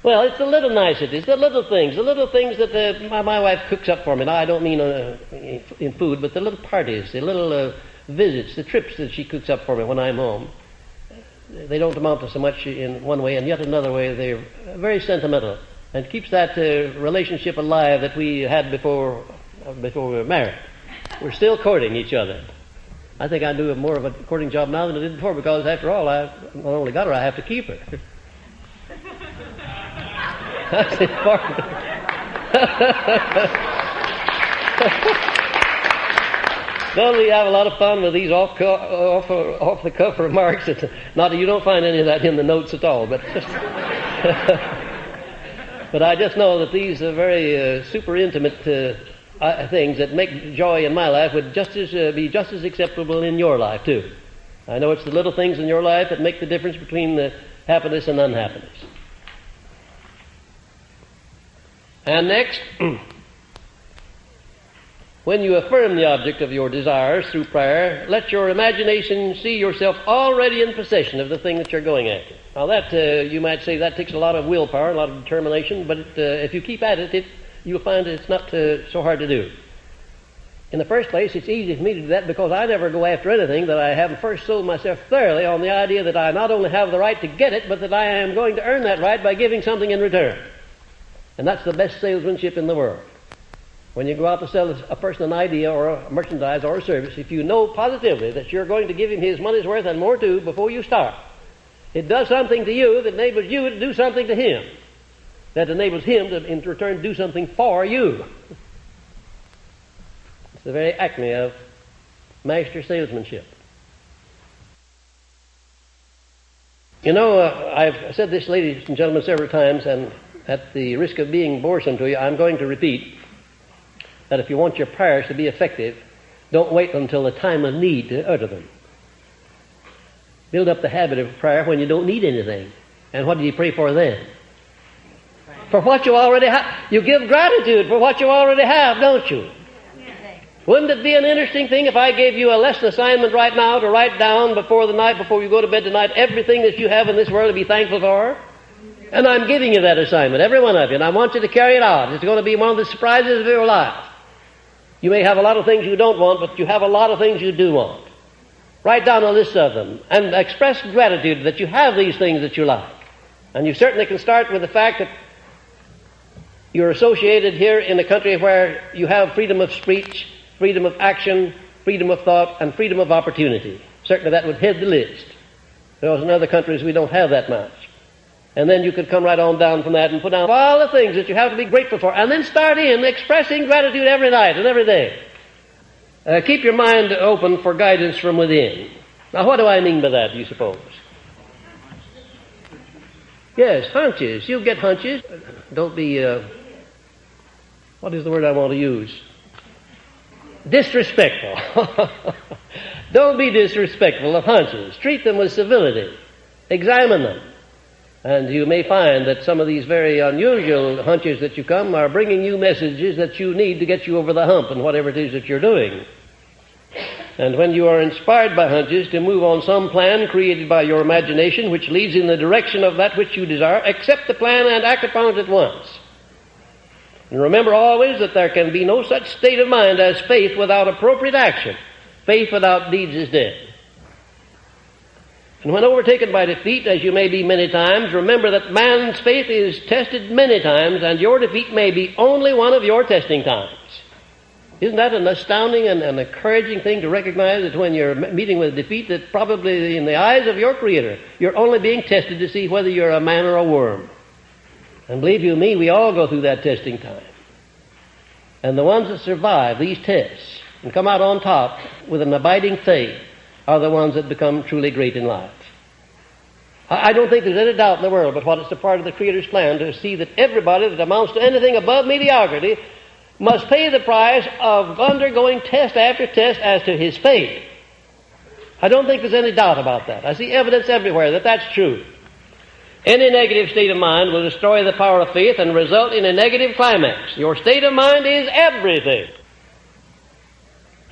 Well, it's the little niceties, the little things that my wife cooks up for me. Now, I don't mean in food, but the little parties, the little visits, the trips that she cooks up for me when I'm home. They don't amount to so much in one way, and yet another way they're very sentimental, and keeps that relationship alive that we had before we were married. We're still courting each other. I think I do more of a courting job now than I did before, because after all, I not only got her, I have to keep her. That's important. Don't we have a lot of fun with these off-the-cuff remarks? Not that you don't find any of that in the notes at all, but but I just know that these are very super intimate things that make joy in my life would be just as acceptable in your life too. I know it's the little things in your life that make the difference between the happiness and unhappiness. And next, when you affirm the object of your desires through prayer, let your imagination see yourself already in possession of the thing that you're going after. Now that, you might say, that takes a lot of willpower, a lot of determination, but if you keep at it, you'll find that it's not so hard to do. In the first place, it's easy for me to do that because I never go after anything that I haven't first sold myself thoroughly on the idea that I not only have the right to get it, but that I am going to earn that right by giving something in return. And that's the best salesmanship in the world. When you go out to sell a person an idea or a merchandise or a service, if you know positively that you're going to give him his money's worth and more too before you start, it does something to you that enables you to do something to him, that enables him to, in return, do something for you. It's the very acme of master salesmanship. You know, I've said this, ladies and gentlemen, several times, and at the risk of being boresome to you, I'm going to repeat that if you want your prayers to be effective, don't wait until the time of need to utter them. Build up the habit of prayer when you don't need anything. And what do you pray for then? For what you already have. You give gratitude for what you already have, don't you? Wouldn't it be an interesting thing if I gave you a lesson assignment right now to write down before you go to bed tonight, everything that you have in this world to be thankful for? And I'm giving you that assignment, every one of you, and I want you to carry it out. It's going to be one of the surprises of your life. You may have a lot of things you don't want, but you have a lot of things you do want. Write down a list of them and express gratitude that you have these things that you like. And you certainly can start with the fact that you're associated here in a country where you have freedom of speech, freedom of action, freedom of thought, and freedom of opportunity. Certainly that would head the list. Because in other countries we don't have that much. And then you could come right on down from that and put down all the things that you have to be grateful for, and then start in expressing gratitude every night and every day. Keep your mind open for guidance from within. Now, what do I mean by that, do you suppose? Yes, hunches. You get hunches. Don't be, what is the word I want to use? Disrespectful. Don't be disrespectful of hunches. Treat them with civility. Examine them. And you may find that some of these very unusual hunches that you come are bringing you messages that you need to get you over the hump in whatever it is that you're doing. And when you are inspired by hunches to move on some plan created by your imagination which leads in the direction of that which you desire, accept the plan and act upon it at once. And remember always that there can be no such state of mind as faith without appropriate action. Faith without deeds is dead. And when overtaken by defeat, as you may be many times, remember that man's faith is tested many times, and your defeat may be only one of your testing times. Isn't that an astounding and an encouraging thing to recognize that when you're meeting with defeat, that probably in the eyes of your Creator, you're only being tested to see whether you're a man or a worm? And believe you me, we all go through that testing time. And the ones that survive these tests and come out on top with an abiding faith are the ones that become truly great in life. I don't think there's any doubt in the world but what it's a part of the Creator's plan to see that everybody that amounts to anything above mediocrity must pay the price of undergoing test after test as to his faith. I don't think there's any doubt about that. I see evidence everywhere that that's true. Any negative state of mind will destroy the power of faith and result in a negative climax. Your state of mind is everything.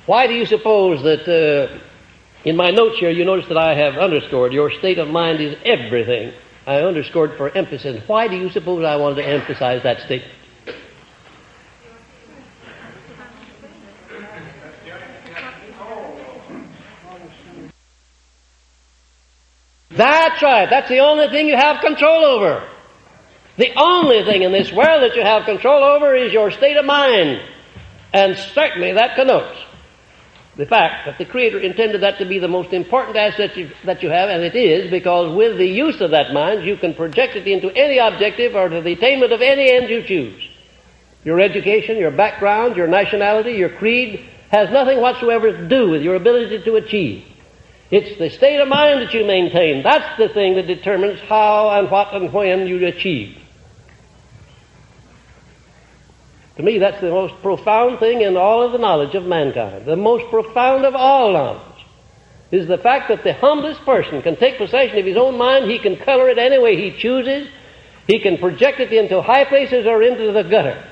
Why do you suppose that in my notes here you notice that I have underscored your state of mind is everything? I underscored for emphasis. Why do you suppose I wanted to emphasize that statement? That's right. That's the only thing you have control over. The only thing in this world that you have control over is your state of mind. And certainly that connotes the fact that the Creator intended that to be the most important asset that you have, and it is, because with the use of that mind, you can project it into any objective or to the attainment of any end you choose. Your education, your background, your nationality, your creed has nothing whatsoever to do with your ability to achieve. It's the state of mind that you maintain. That's the thing that determines how and what and when you achieve. To me, that's the most profound thing in all of the knowledge of mankind. The most profound of all knowledge is the fact that the humblest person can take possession of his own mind. He can color it any way he chooses. He can project it into high places or into the gutter.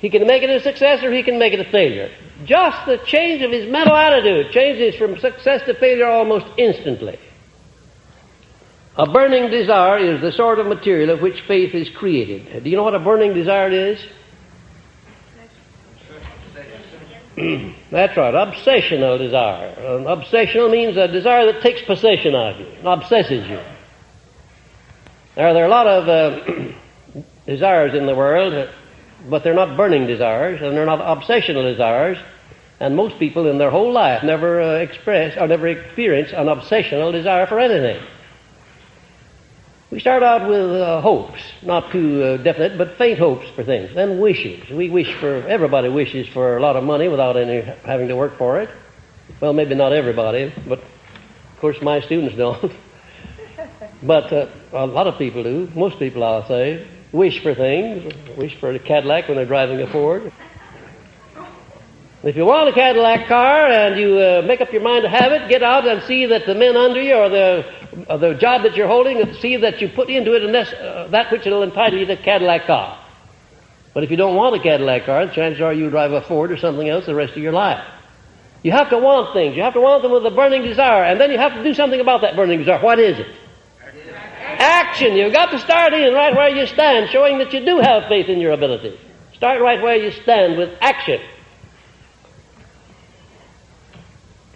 He can make it a success or he can make it a failure. Just the change of his mental attitude changes from success to failure almost instantly. A burning desire is the sort of material of which faith is created. Do you know what a burning desire is? That's right, obsessional desire. Obsessional means a desire that takes possession of you, obsesses you. There are a lot of desires in the world, but they're not burning desires, and they're not obsessional desires, and most people in their whole life never express or never experience an obsessional desire for anything. We start out with hopes, not too definite, but faint hopes for things. Then wishes. Everybody wishes for a lot of money without having to work for it. Well, maybe not everybody, but of course my students don't. But a lot of people do. Most people, I'll say, wish for things, wish for a Cadillac when they're driving a Ford. If you want a Cadillac car and you make up your mind to have it, get out and see that the men under you or the job that you're holding, see that you put into it that which will entitle you to a Cadillac car. But if you don't want a Cadillac car, the chances are you'll drive a Ford or something else the rest of your life. You have to want things. You have to want them with a burning desire, and then you have to do something about that burning desire. What is it? Action. You've got to start in right where you stand, showing that you do have faith in your ability. Start right where you stand with action.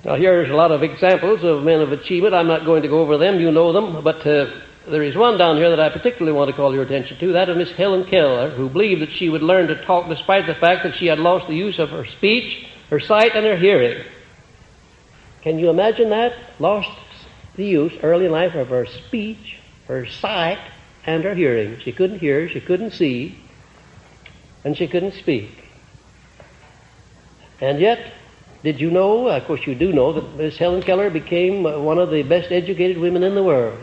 Now, here's a lot of examples of men of achievement. I'm not going to go over them. You know them. But there is one down here that I particularly want to call your attention to, that of Miss Helen Keller, who believed that she would learn to talk despite the fact that she had lost the use of her speech, her sight, and her hearing. Can you imagine that? Lost the use early in life of her speech, her sight, and her hearing. She couldn't hear, she couldn't see, and she couldn't speak. And yet, did you know, of course you do know, that Miss Helen Keller became one of the best educated women in the world.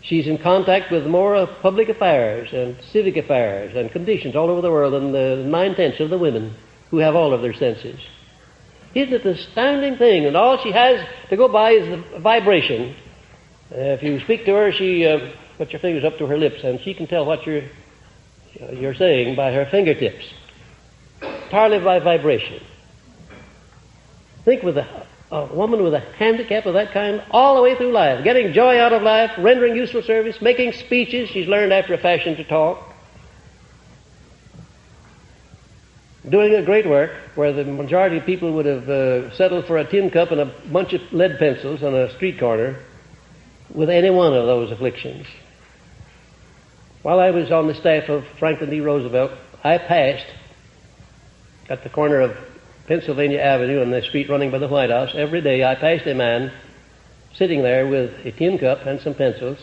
She's in contact with more public affairs and civic affairs and conditions all over the world than the 9/10 of the women who have all of their senses. Isn't it an astounding thing? And all she has to go by is the vibration. If you speak to her, she puts your fingers up to her lips, and she can tell what you're saying by her fingertips. Entirely by vibration. Think with a woman with a handicap of that kind all the way through life, getting joy out of life, rendering useful service, making speeches. She's learned after a fashion to talk. Doing a great work where the majority of people would have settled for a tin cup and a bunch of lead pencils on a street corner with any one of those afflictions. While I was on the staff of Franklin D. Roosevelt, I passed at the corner of Pennsylvania Avenue and the street running by the White House. Every day I passed a man sitting there with a tin cup and some pencils.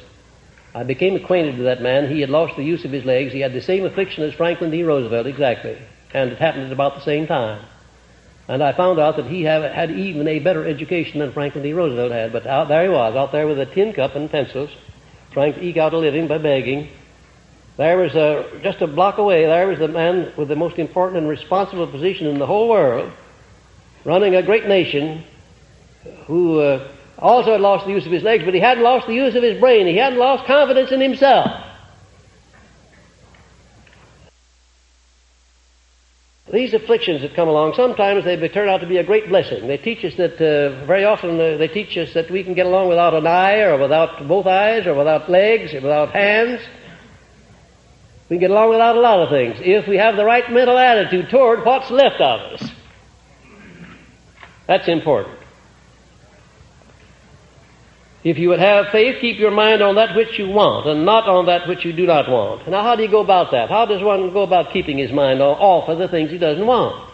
I became acquainted with that man. He had lost the use of his legs. He had the same affliction as Franklin D. Roosevelt, exactly. And it happened at about the same time. And I found out that he had even a better education than Franklin D. Roosevelt had. But there he was, out there with a tin cup and pencils, trying to eke out a living by begging. There was just a block away, there was the man with the most important and responsible position in the whole world, running a great nation, who also had lost the use of his legs, but he hadn't lost the use of his brain. He hadn't lost confidence in himself. these afflictions that come along, sometimes they turn out to be a great blessing. They teach us that, very often they teach us that we can get along without an eye, or without both eyes, or without legs, or without hands. We can get along without a lot of things if we have the right mental attitude toward what's left of us. That's important. If you would have faith, keep your mind on that which you want and not on that which you do not want. Now, how do you go about that? How does one go about keeping his mind off of the things he doesn't want?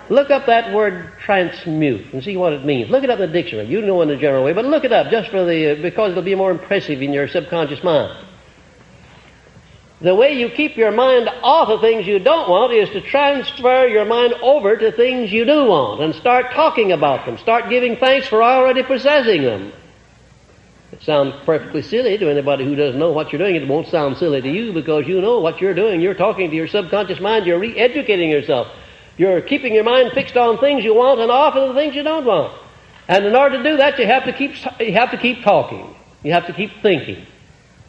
Look up that word transmute and see what it means. Look it up in the dictionary. You know in a general way, but look it up just because it'll be more impressive in your subconscious mind. The way you keep your mind off of things you don't want is to transfer your mind over to things you do want and start talking about them. Start giving thanks for already possessing them. It sounds perfectly silly to anybody who doesn't know what you're doing. It won't sound silly to you because you know what you're doing. You're talking to your subconscious mind. You're re-educating yourself. You're keeping your mind fixed on things you want and off of the things you don't want. And in order to do that, you have to keep talking. You have to keep thinking.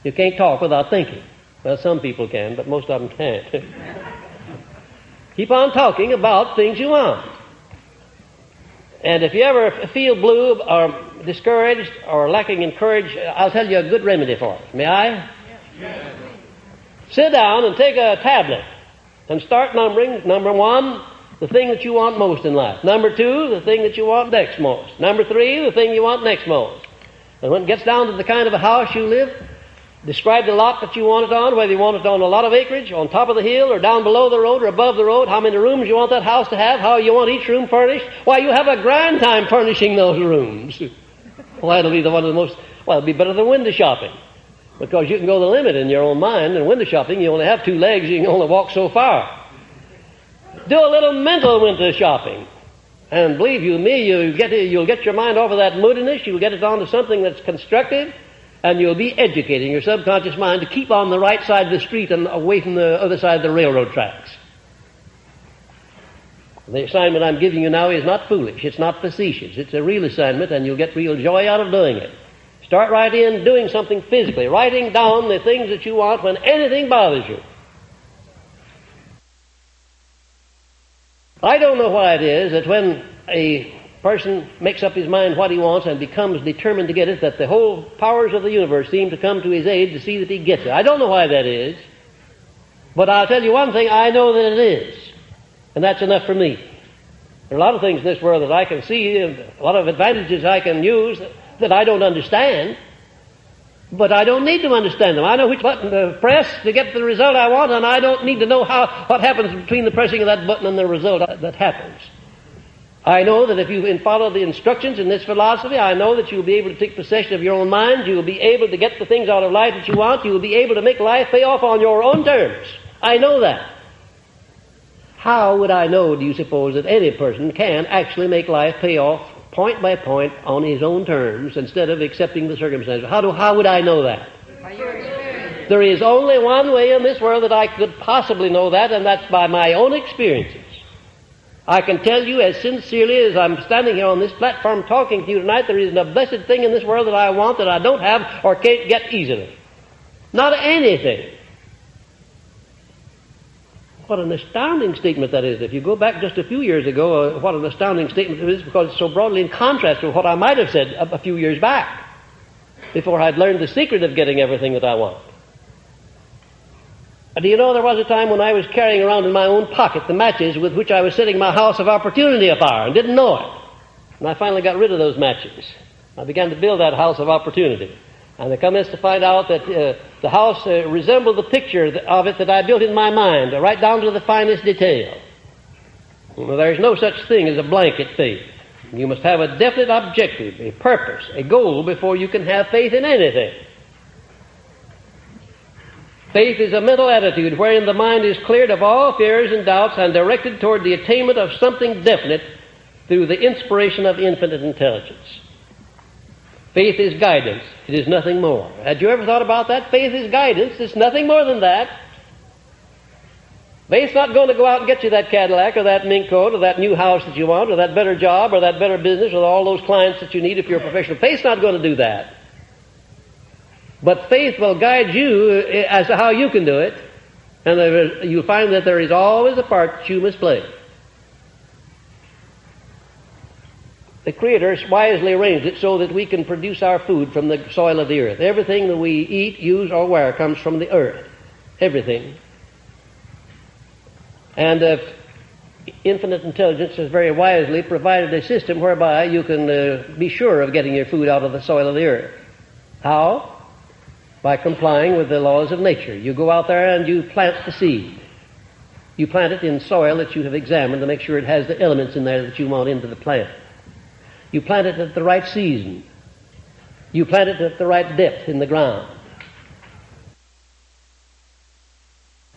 You can't talk without thinking. Well, some people can, but most of them can't. Keep on talking about things you want. And if you ever feel blue or discouraged or lacking in courage, I'll tell you a good remedy for it. May I? Yes. Sit down and take a tablet and start numbering. Number 1, the thing that you want most in life. Number 2, the thing that you want next most. Number 3, the thing you want next most. And when it gets down to the kind of a house you live, describe the lot that you want it on, whether you want it on a lot of acreage, on top of the hill, or down below the road, or above the road, how many rooms you want that house to have, how you want each room furnished. Why, you have a grand time furnishing those rooms. Why, it'll be it'll be better than window shopping. Because you can go the limit in your own mind, and window shopping, you only have 2 legs, you can only walk so far. Do a little mental window shopping. And believe you me, you'll get your mind off of that moodiness, you'll get it onto something that's constructive, and you'll be educating your subconscious mind to keep on the right side of the street and away from the other side of the railroad tracks. The assignment I'm giving you now is not foolish. It's not facetious. It's a real assignment, and you'll get real joy out of doing it. Start right in doing something physically, writing down the things that you want when anything bothers you. I don't know why it is that when a person makes up his mind what he wants and becomes determined to get it, that the whole powers of the universe seem to come to his aid to see that he gets it. I don't know why that is, but I'll tell you one thing, I know that it is, and that's enough for me. There are a lot of things in this world that I can see, a lot of advantages I can use that I don't understand, but I don't need to understand them. I know which button to press to get the result I want, and I don't need to know what happens between the pressing of that button and the result that happens. I know that if you follow the instructions in this philosophy, I know that you'll be able to take possession of your own mind. You'll be able to get the things out of life that you want. You'll be able to make life pay off on your own terms. I know that. How would I know, do you suppose, that any person can actually make life pay off point by point on his own terms instead of accepting the circumstances? How would I know that? By your experience. There is only one way in this world that I could possibly know that, and that's by my own experiences. I can tell you as sincerely as I'm standing here on this platform talking to you tonight, there isn't a blessed thing in this world that I want that I don't have or can't get easily. Not anything. What an astounding statement that is. If you go back just a few years ago, what an astounding statement it is, because it's so broadly in contrast to what I might have said a few years back, before I'd learned the secret of getting everything that I want. Do you know there was a time when I was carrying around in my own pocket the matches with which I was setting my house of opportunity afire and didn't know it. And I finally got rid of those matches. I began to build that house of opportunity. And I commenced to find out that the house resembled the picture of it that I built in my mind, right down to the finest detail. Well, there's no such thing as a blanket faith. You must have a definite objective, a purpose, a goal before you can have faith in anything. Faith is a mental attitude wherein the mind is cleared of all fears and doubts and directed toward the attainment of something definite through the inspiration of infinite intelligence. Faith is guidance. It is nothing more. Had you ever thought about that? Faith is guidance. It's nothing more than that. Faith's not going to go out and get you that Cadillac or that mink coat or that new house that you want or that better job or that better business or all those clients that you need if you're a professional. Faith's not going to do that. But faith will guide you as to how you can do it. And you'll find that there is always a part that you must play. The Creator wisely arranged it so that we can produce our food from the soil of the earth. Everything that we eat, use, or wear comes from the earth. Everything. And infinite intelligence has very wisely provided a system whereby you can be sure of getting your food out of the soil of the earth. How? By complying with the laws of nature. You go out there and you plant the seed. You plant it in soil that you have examined to make sure it has the elements in there that you want into the plant. You plant it at the right season. You plant it at the right depth in the ground.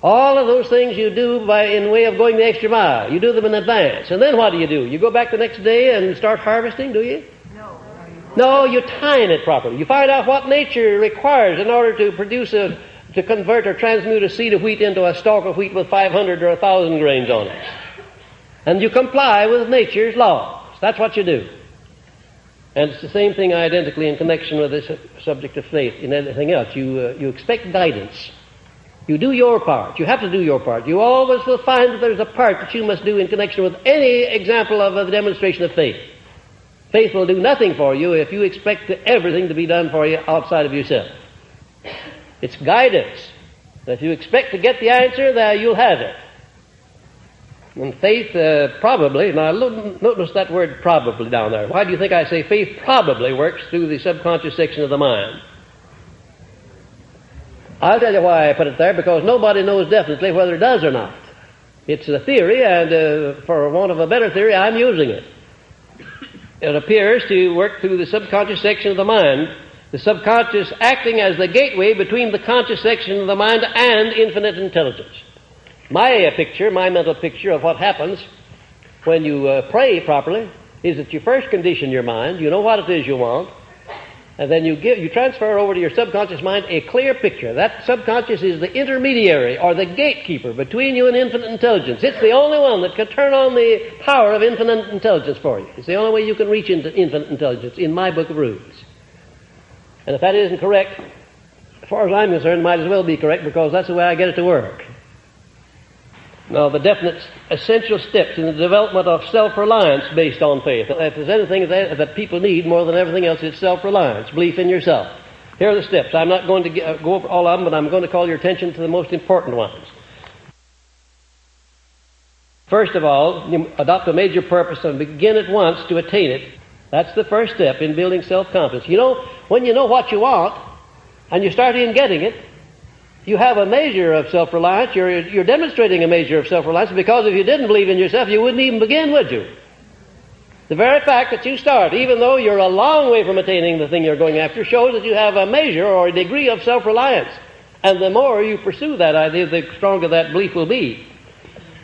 All of those things you do in way of going the extra mile. You do them in advance. And then what do? You go back the next day and start harvesting, do you? No, you time it properly. You find out what nature requires in order to to convert or transmute a seed of wheat into a stalk of wheat with 500 or 1,000 grains on it. And you comply with nature's laws. That's what you do. And it's the same thing identically in connection with this subject of faith. In anything else, you expect guidance. You do your part. You have to do your part. You always will find that there's a part that you must do in connection with any example of a demonstration of faith. Faith will do nothing for you if you expect everything to be done for you outside of yourself. It's guidance. If you expect to get the answer, there you'll have it. And faith probably, now notice that word probably down there. Why do you think I say faith probably works through the subconscious section of the mind? I'll tell you why I put it there, because nobody knows definitely whether it does or not. It's a theory, and for want of a better theory, I'm using it. It appears to work through the subconscious section of the mind, the subconscious acting as the gateway between the conscious section of the mind and infinite intelligence. My mental picture of what happens when you pray properly is that you first condition your mind, you know what it is you want, and then you transfer over to your subconscious mind a clear picture. That subconscious is the intermediary or the gatekeeper between you and infinite intelligence. It's the only one that can turn on the power of infinite intelligence for you. It's the only way you can reach into infinite intelligence in my book of rules. And if that isn't correct, as far as I'm concerned, it might as well be correct, because that's the way I get it to work. Now, the definite essential steps in the development of self-reliance based on faith. If there's anything that people need more than everything else, it's self-reliance, belief in yourself. Here are the steps. I'm not going to go over all of them, but I'm going to call your attention to the most important ones. First of all, you adopt a major purpose and begin at once to attain it. That's the first step in building self-confidence. You know, when you know what you want, and you start in getting it, you have a measure of self-reliance. You're demonstrating a measure of self-reliance, because if you didn't believe in yourself, you wouldn't even begin, would you? The very fact that you start, even though you're a long way from attaining the thing you're going after, shows that you have a measure or a degree of self-reliance. And the more you pursue that idea, the stronger that belief will be.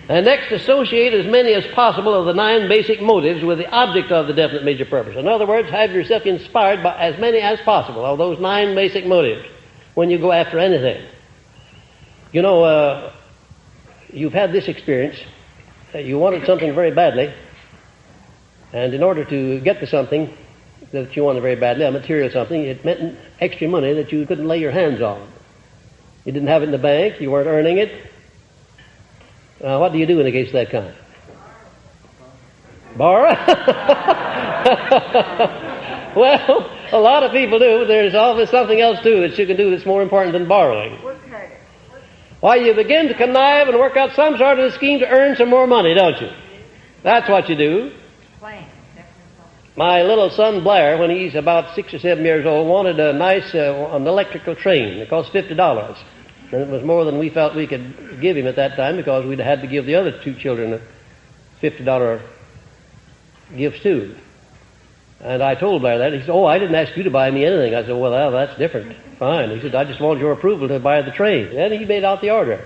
And next, associate as many as possible of the 9 basic motives with the object of the definite major purpose. In other words, have yourself inspired by as many as possible of those 9 basic motives when you go after anything. You know, you've had this experience. You wanted something very badly, and in order to get to something that you wanted very badly, a material something, it meant extra money that you couldn't lay your hands on. You didn't have it in the bank, you weren't earning it. What do you do in a case of that kind? Borrow? Well, a lot of people do. There's always something else, too, that you can do that's more important than borrowing. Why, you begin to connive and work out some sort of a scheme to earn some more money, don't you? That's what you do. My little son Blair, when he's about 6 or 7 years old, wanted a nice an electrical train. It cost $50. And it was more than we felt we could give him at that time, because we'd had to give the other 2 children $50 gifts too. And I told Blair that. He said, "Oh, I didn't ask you to buy me anything." I said, "Well, that's different. Fine." He said, "I just wanted your approval to buy the train." And he made out the order.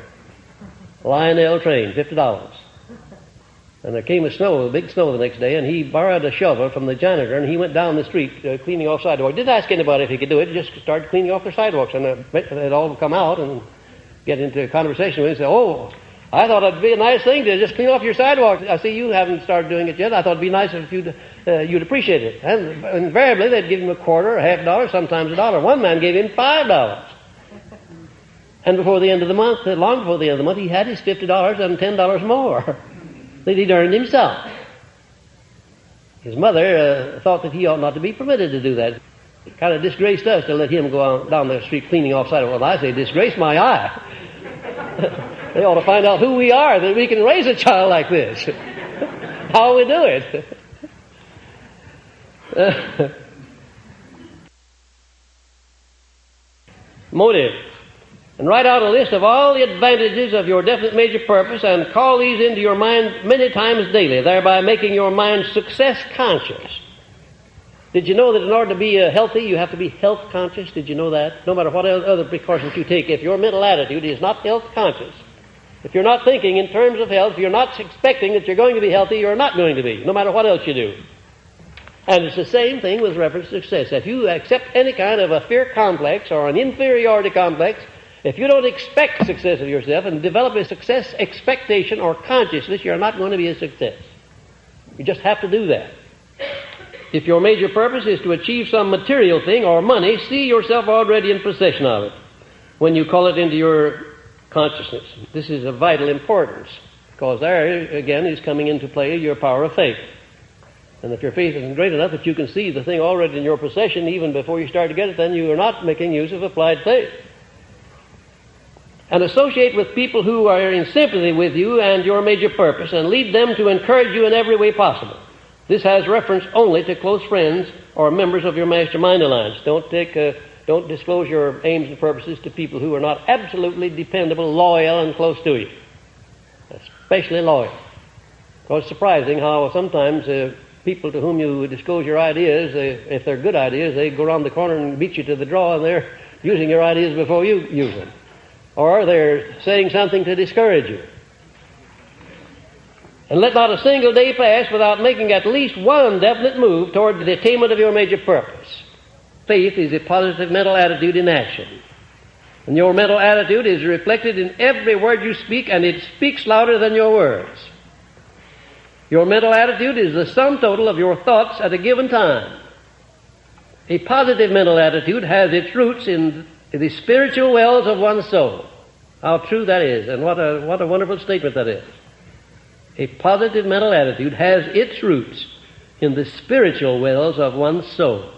Lionel train, $50. And there came a big snow the next day, and he borrowed a shovel from the janitor, and he went down the street cleaning off sidewalks. Didn't ask anybody if he could do it. He just started cleaning off the sidewalks, and they'd all come out and get into a conversation with him and say, "Oh, I thought it'd be a nice thing to just clean off your sidewalks. I see you haven't started doing it yet. I thought it'd be nice if you'd appreciate it." And invariably, they'd give him a quarter, a $50, sometimes $1. One man gave him $5. And before the end of the month, long before the end of the month, he had his $50 and $10 more that he'd earned himself. His mother thought that he ought not to be permitted to do that. It kind of disgraced us to let him go on down the street cleaning off sidewalks. Well, I say, disgrace my eye. They ought to find out who we are, that we can raise a child like this. How we do it. Motive. And write out a list of all the advantages of your definite major purpose and call these into your mind many times daily, thereby making your mind success conscious. Did you know that in order to be healthy, you have to be health conscious? Did you know that? No matter what other precautions you take, if your mental attitude is not health conscious, if you're not thinking in terms of health, if you're not expecting that you're going to be healthy, you're not going to be, no matter what else you do. And it's the same thing with reference to success. If you accept any kind of a fear complex or an inferiority complex, if you don't expect success of yourself and develop a success expectation or consciousness, you're not going to be a success. You just have to do that. If your major purpose is to achieve some material thing or money, see yourself already in possession of it when you call it into your consciousness. This is of vital importance, because there, again, is coming into play your power of faith. And if your faith isn't great enough that you can see the thing already in your possession even before you start to get it, then you are not making use of applied faith. And associate with people who are in sympathy with you and your major purpose, and lead them to encourage you in every way possible. This has reference only to close friends or members of your Mastermind Alliance. Don't disclose your aims and purposes to people who are not absolutely dependable, loyal, and close to you. Especially loyal. Because it's surprising how sometimes people to whom you disclose your ideas, if they're good ideas, they go around the corner and beat you to the draw, and they're using your ideas before you use them. Or they're saying something to discourage you. And let not a single day pass without making at least one definite move toward the attainment of your major purpose. Faith is a positive mental attitude in action. And your mental attitude is reflected in every word you speak, and it speaks louder than your words. Your mental attitude is the sum total of your thoughts at a given time. A positive mental attitude has its roots in the spiritual wells of one's soul. How true that is, and what a wonderful statement that is. A positive mental attitude has its roots in the spiritual wells of one's soul.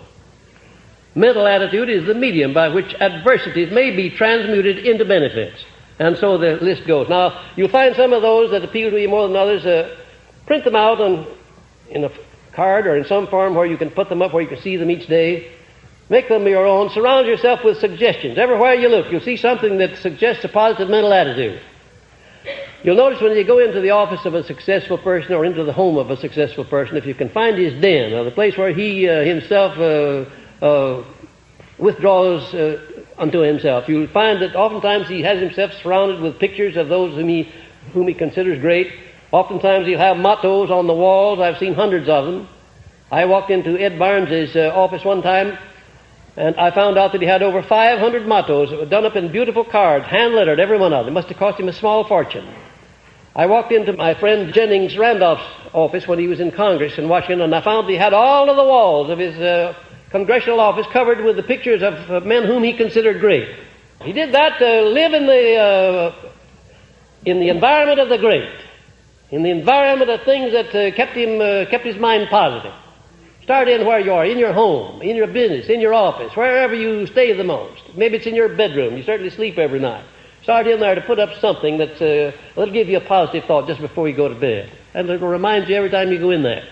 Mental attitude is the medium by which adversities may be transmuted into benefits. And so the list goes. Now, you'll find some of those that appeal to you more than others. Print them out in a card or in some form where you can put them up where you can see them each day. Make them your own. Surround yourself with suggestions. Everywhere you look, you'll see something that suggests a positive mental attitude. You'll notice when you go into the office of a successful person or into the home of a successful person, if you can find his den or the place where he himself withdraws unto himself, you'll find that oftentimes he has himself surrounded with pictures of those whom he considers great. Oftentimes he'll have mottos on the walls. I've seen hundreds of them. I walked into Ed Barnes's office one time, and I found out that he had over 500 mottos that were done up in beautiful cards, hand-lettered, every one of them. It must have cost him a small fortune. I walked into my friend Jennings Randolph's office when he was in Congress in Washington, and I found he had all of the walls of his congressional office covered with the pictures of men whom he considered great. He did that to live in the environment of the great, in the environment of things that kept his mind positive. Start in where you are, in your home, in your business, in your office, wherever you stay the most. Maybe it's in your bedroom. You certainly sleep every night. Start in there to put up something that'll give you a positive thought just before you go to bed. And it'll remind you every time you go in there.